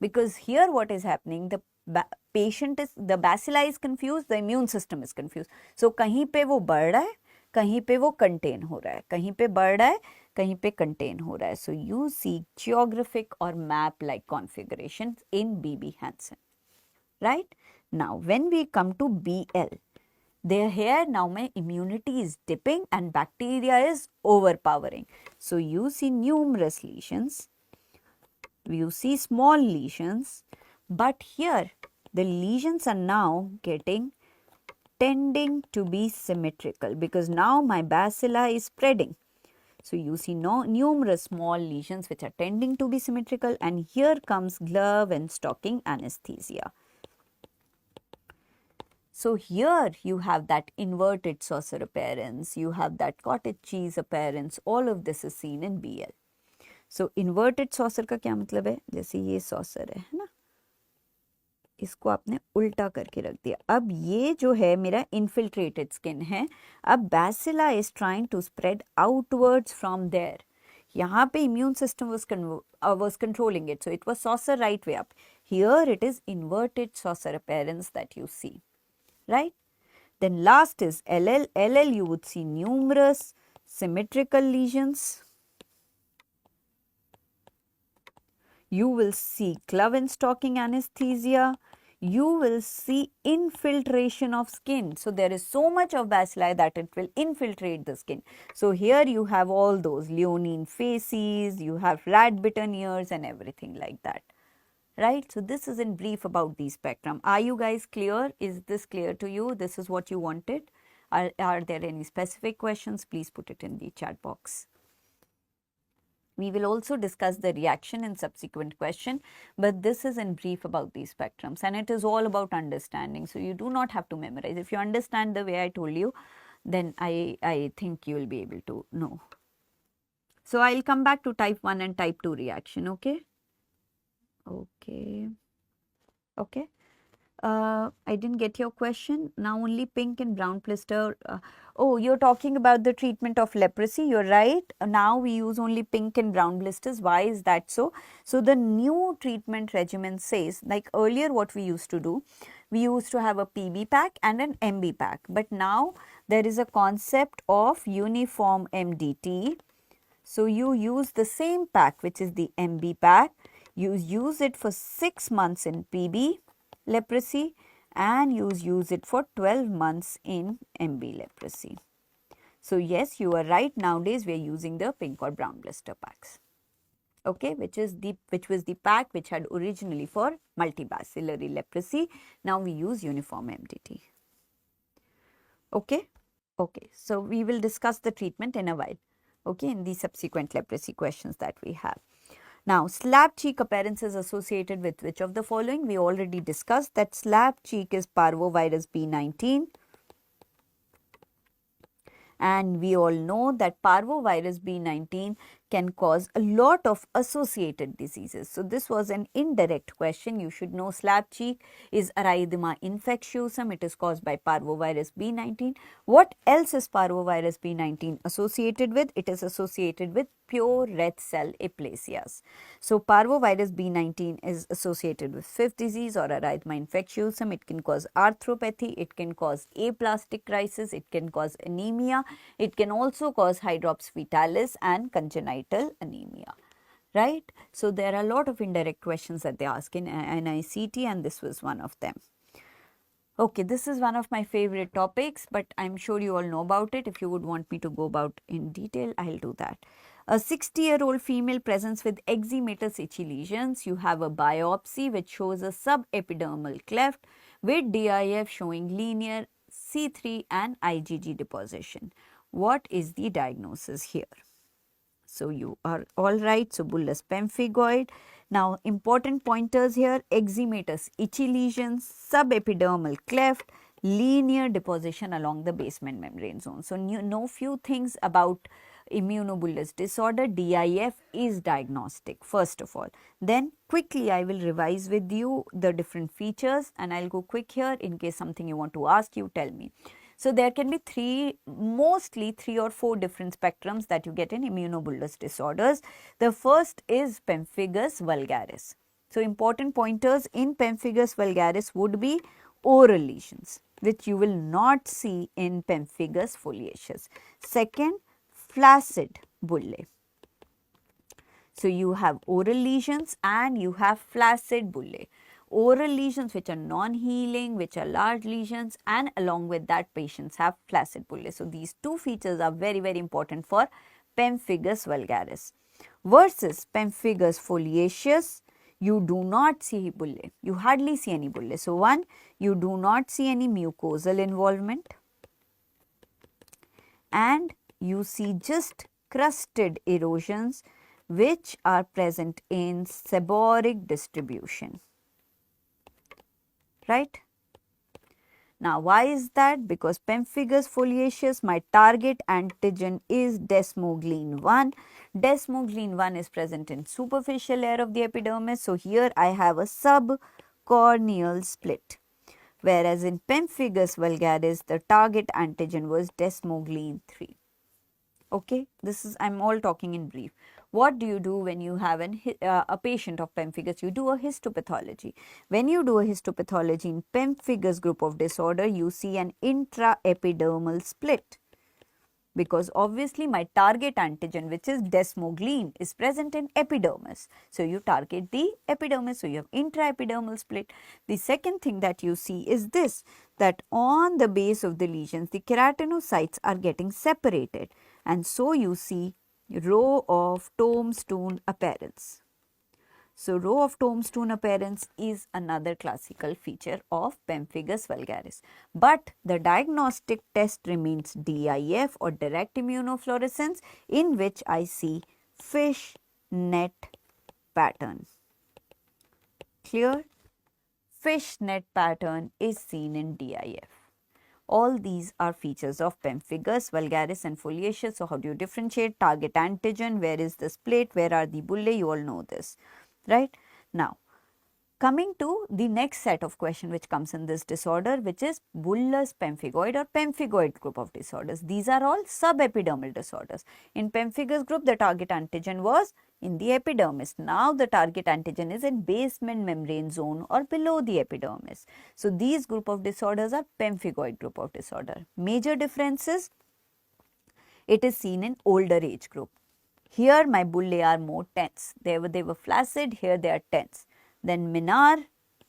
because here what is happening, the patient is, the bacilli is confused, the immune system is confused. So कहीं पे वो बढ़ रहा है, कहीं पे वो contain हो रहा है, कहीं पे बढ़ रहा है, कहीं पे contain हो रहा है. So you see geographic or map like configurations in BB Hansen, right? Now when we come to BL, there here now my immunity is dipping and bacteria is overpowering. So you see numerous lesions, you see small lesions, but here the lesions are now tending to be symmetrical, because now my bacilli is spreading. So you see numerous small lesions which are tending to be symmetrical, and here comes glove and stocking anesthesia. So here you have that inverted saucer appearance, you have that cottage cheese appearance, all of this is seen in BL. So inverted saucer का क्या मतलब है, जैसे ये saucer है ना, इसको आपने उल्टा करके रख दिया. अब ये जो है मेरा infiltrated skin है, अब bacilla is trying to spread outwards from there. यहाँ पे immune system was controlling it, so it was saucer right way up. Here it is inverted saucer appearance that you see, right? Then last is LL. LL you would see numerous symmetrical lesions. You will see glove and stocking anesthesia. You will see infiltration of skin. So there is so much of bacilli that it will infiltrate the skin. So here you have all those leonine faces, you have rat bitten ears and everything like that, right? So this is in brief about the spectrum. Are you guys clear? Is this clear to you? This is what you wanted? Are there any specific questions? Please put it in the chat box. We will also discuss the reaction in subsequent question, but this is in brief about these spectrums, and it is all about understanding. So you do not have to memorize. If you understand the way I told you, then I think you will be able to know. So I'll come back to type 1 and type 2 reaction, okay? Okay. Okay. I didn't get your question. Now only pink and brown blister. Oh, you're talking about the treatment of leprosy. You're right. Now we use only pink and brown blisters. Why is that so? So the new treatment regimen says, like earlier what we used to do, we used to have a PB pack and an MB pack. But now there is a concept of uniform MDT. So you use the same pack, which is the MB pack. You use it for 6 months in PB leprosy, and use it for 12 months in MB leprosy. So yes, you are right, nowadays we are using the pink or brown blister packs, okay, which was the pack which had originally for multibacillary leprosy. Now we use uniform MDT, okay. Okay, so we will discuss the treatment in a while, okay, in the subsequent leprosy questions that we have. Now, slab cheek appearance is associated with which of the following? We already discussed that slab cheek is parvovirus B19, and we all know that parvovirus B19 can cause a lot of associated diseases. So this was an indirect question. You should know slab cheek is erythema infectiosum. It is caused by parvovirus B19. What else is parvovirus B19 associated with? It is associated with pure red cell aplasias. So parvovirus B19 is associated with fifth disease or erythema infectiosum. It can cause arthropathy, it can cause aplastic crisis, it can cause anemia, it can also cause hydrops fetalis and congenital anemia, right? So there are a lot of indirect questions that they ask in INI-CET, and this was one of them. Okay, this is one of my favorite topics, but I'm sure you all know about it. If you would want me to go about in detail, I'll do that. A 60-year-old female presents with eczematous itchy lesions. You have a biopsy which shows a subepidermal cleft with DIF showing linear C3 and IgG deposition. What is the diagnosis here? So you are all right. So bullous pemphigoid. Now important pointers here: eczematous itchy lesions, subepidermal cleft, linear deposition along the basement membrane zone. So you know few things about immunobullous disorder. DIF is diagnostic first of all. Then quickly I will revise with you the different features, and I will go quick here in case something you want to ask, you tell me. So there can be mostly three or four different spectrums that you get in immunobullous disorders. The first is pemphigus vulgaris. So important pointers in pemphigus vulgaris would be oral lesions, which you will not see in pemphigus foliaceus. Second, flaccid bullae. So you have oral lesions and you have flaccid bullae. Oral lesions which are non-healing, which are large lesions, and along with that patients have flaccid bullae. So these two features are very, very important for pemphigus vulgaris. Versus pemphigus foliaceus, you do not see bullae. You hardly see any bullae. So one, you do not see any mucosal involvement, and you see just crusted erosions which are present in seborrheic distribution, right? Now, why is that? Because pemphigus foliaceus, my target antigen is desmoglein 1. Desmoglein 1 is present in superficial layer of the epidermis. So, here I have a subcorneal split. Whereas in pemphigus vulgaris, the target antigen was desmoglein 3. Okay, this is, I'm all talking in brief. What do you do when you have a patient of pemphigus? You do a histopathology. When you do a histopathology in pemphigus group of disorder, you see an intraepidermal split, because obviously my target antigen, which is desmoglein, is present in epidermis. So you target the epidermis, so you have intraepidermal split. The second thing that you see is this, that on the base of the lesions, the keratinocytes are getting separated, and so you see row of tombstone appearance. So row of tombstone appearance is another classical feature of pemphigus vulgaris. But the diagnostic test remains DIF or direct immunofluorescence, in which I see fish net pattern. Clear? Fish net pattern is seen in DIF. All these are features of pemphigus vulgaris and foliaceus. So how do you differentiate? Target antigen, where is the split, where are the bullae, you all know this, right? Now, coming to the next set of question which comes in this disorder, which is bullous pemphigoid or pemphigoid group of disorders. These are all subepidermal disorders. In pemphigus group, the target antigen was in the epidermis. Now the target antigen is in basement membrane zone or below the epidermis. So these group of disorders are pemphigoid group of disorder. Major differences: it is seen in older age group. Here my bullae are more tense. They were flaccid, here they are tense. Then Minar,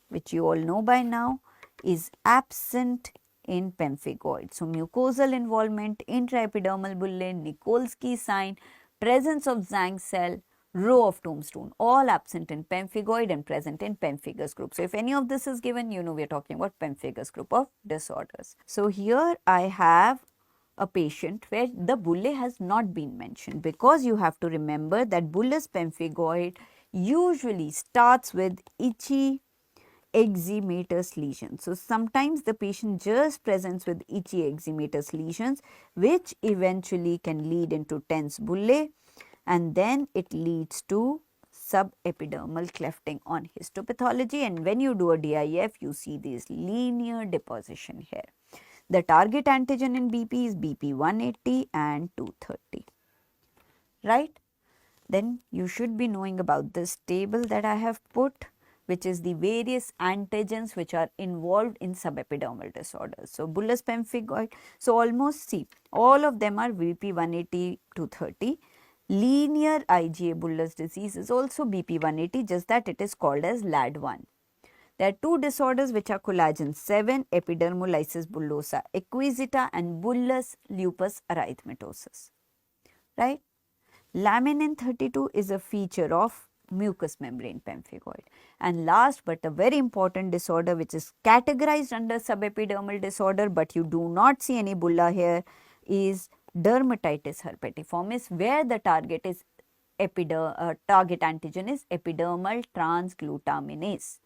which you all know by now, is absent in pemphigoid. So mucosal involvement, intraepidermal bullae, Nikolsky sign, presence of Zhang cell, row of tombstone, all absent in pemphigoid and present in pemphigus group. So if any of this is given, you know we are talking about pemphigus group of disorders. So here I have a patient where the bullae has not been mentioned, because you have to remember that bullous pemphigoid usually starts with itchy eczematous lesions. So sometimes the patient just presents with itchy eczematous lesions, which eventually can lead into tense bullae, and then it leads to subepidermal clefting on histopathology, and when you do a DIF, you see this linear deposition here. The target antigen in BP is BP 180 and 230, right? Then you should be knowing about this table that I have put, which is the various antigens which are involved in subepidermal disorders. So bullous pemphigoid, so almost see all of them are BP 180 230. Linear IgA bullous disease is also BP 180, just that it is called as LAD1. There are two disorders which are collagen 7, epidermolysis bullosa acquisita, and bullous lupus erythematosus, right? Laminin 32 is a feature of mucous membrane pemphigoid. And last but a very important disorder which is categorized under subepidermal disorder, but you do not see any bulla here, is dermatitis herpetiformis, where the target is target antigen is epidermal transglutaminase.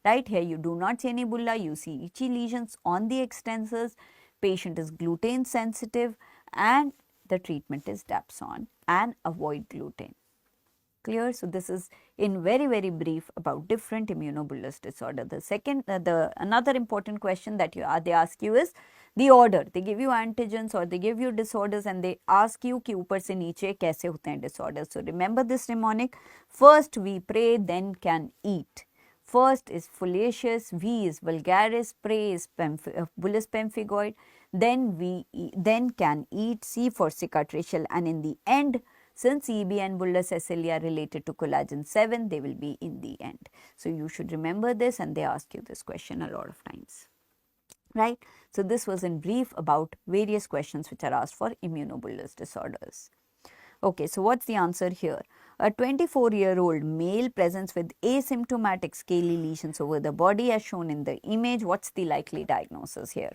Right here, you do not see any bulla, you see itchy lesions on the extensors, patient is gluten sensitive, and the treatment is dapsone and avoid gluten. Clear? So this is in very brief about different immunobullous disorder. The second, another important question that they ask you is the order. They give you antigens or they give you disorders and they ask you कि ऊपर से नीचे कैसे होते हैं disorders. So remember this mnemonic. First we pray, then can eat. First is foliaceous, V is vulgaris, prey is bullous pemphigoid, then can eat, C for cicatricial, and in the end, since EB and bullous SLE are related to collagen 7, they will be in the end. So you should remember this, and they ask you this question a lot of times. Right? So this was in brief about various questions which are asked for immunobullous disorders. Okay, so what's the answer here? A 24-year-old male presents with asymptomatic scaly lesions over the body as shown in the image. What's the likely diagnosis here?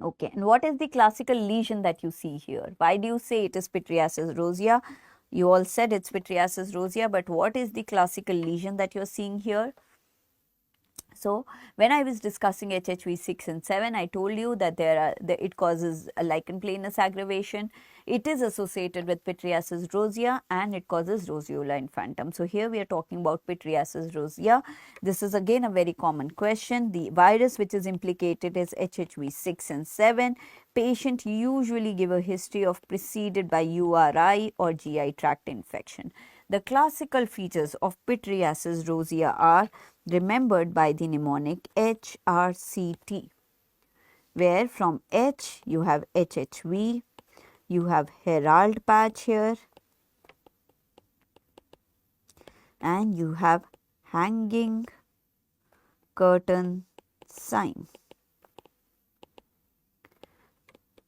Okay, and what is the classical lesion that you see here? Why do you say it is pityriasis rosea? You all said it's pityriasis rosea, but what is the classical lesion that you're seeing here? So, when I was discussing HHV 6 and 7, I told you that it causes a lichen planus aggravation. It is associated with pityriasis rosea and it causes roseola infantum. So, here we are talking about pityriasis rosea. This is again a very common question. The virus which is implicated is HHV 6 and 7. Patient usually give a history of preceded by URI or GI tract infection. The classical features of pityriasis rosea are remembered by the mnemonic HRCT, where from H you have HHV, you have herald patch here, and you have hanging curtain sign.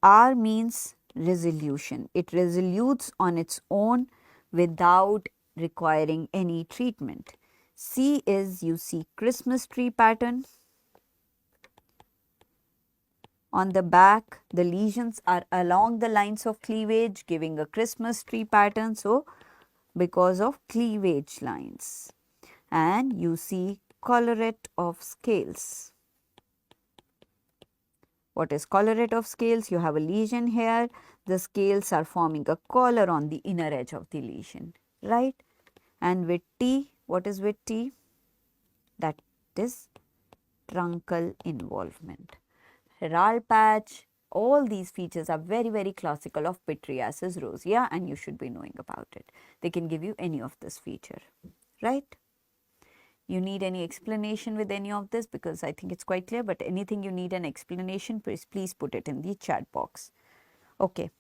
R means resolution. It resolutes on its own without requiring any treatment. C is, you see Christmas tree pattern. On the back, the lesions are along the lines of cleavage, giving a Christmas tree pattern. So, because of cleavage lines. And you see collarette of scales. What is collarette of scales? You have a lesion here. The scales are forming a collar on the inner edge of the lesion, right? And with T, what is with T? That is truncal involvement. Herald patch, all these features are very classical of pityriasis rosea and you should be knowing about it. They can give you any of this feature, right? You need any explanation with any of this because I think it's quite clear, but anything you need an explanation, please put it in the chat box. Okay,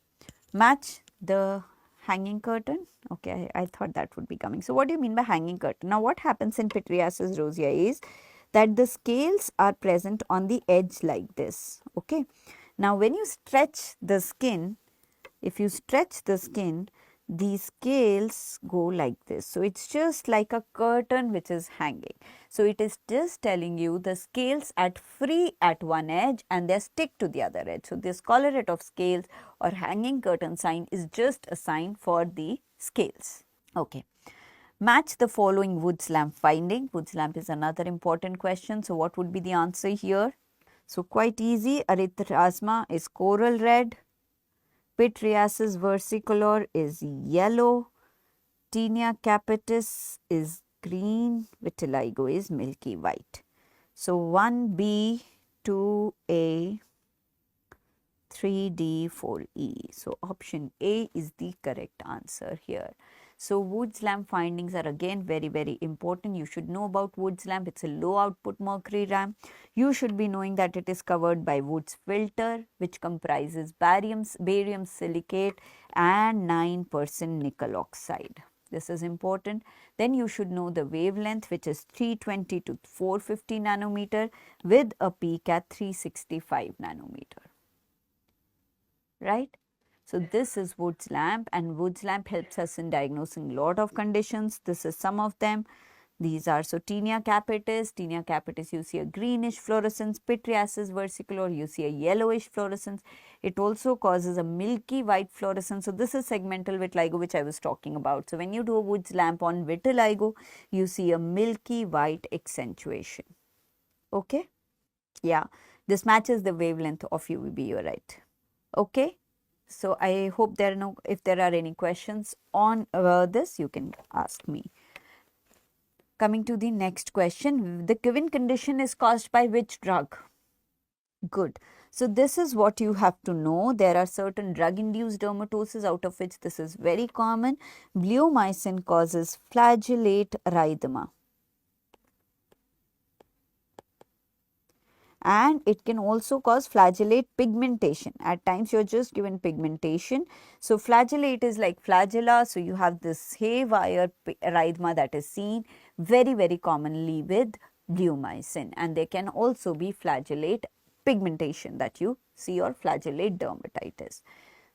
match the hanging curtain. Okay, I thought that would be coming. So, what do you mean by hanging curtain? Now, what happens in pityriasis rosea is that the scales are present on the edge like this. Okay. Now, when you stretch the skin, if you stretch the skin, the scales go like this. So, it is just like a curtain which is hanging. So, it is just telling you the scales are free at one edge and they stick to the other edge. So, this collarette of scales or hanging curtain sign is just a sign for the scales. Okay. Match the following Woods lamp finding. Woods lamp is another important question. So, what would be the answer here? So, quite easy. Erythrasma is coral red. Pityriasis versicolor is yellow. Tinea capitis is green. Vitiligo is milky white. So, 1B, 2A, 3D, 4E. So, option A is the correct answer here. So, Woods lamp findings are again very important. You should know about Woods lamp. It's a low output mercury lamp. You should be knowing that it is covered by Woods filter which comprises barium silicate and 9% nickel oxide. This is important. Then you should know the wavelength which is 320 to 450 nanometer with a peak at 365 nanometer. Right? So, this is Woods lamp and Woods lamp helps us in diagnosing lot of conditions. This is some of them. These are, so tinea capitis you see a greenish fluorescence, pityriasis versicolor you see a yellowish fluorescence. It also causes a milky white fluorescence. So this is segmental vitiligo which I was talking about. So when you do a Wood's lamp on vitiligo, you see a milky white accentuation. Okay? Yeah, this matches the wavelength of UVB, you're right. Okay? So I hope there are no, if there are any questions on this, you can ask me. Coming to the next question, the given condition is caused by which drug? Good. So this is what you have to know. There are certain drug-induced dermatosis, out of which this is very common. Bleomycin causes flagellate erythema. And it can also cause flagellate pigmentation. At times you are just given pigmentation. So flagellate is like flagella. So you have this haywire erythema that is seen very commonly with bleomycin, and there can also be flagellate pigmentation that you see, or flagellate dermatitis.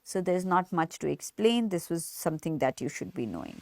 So there is not much to explain. This was something that you should be knowing.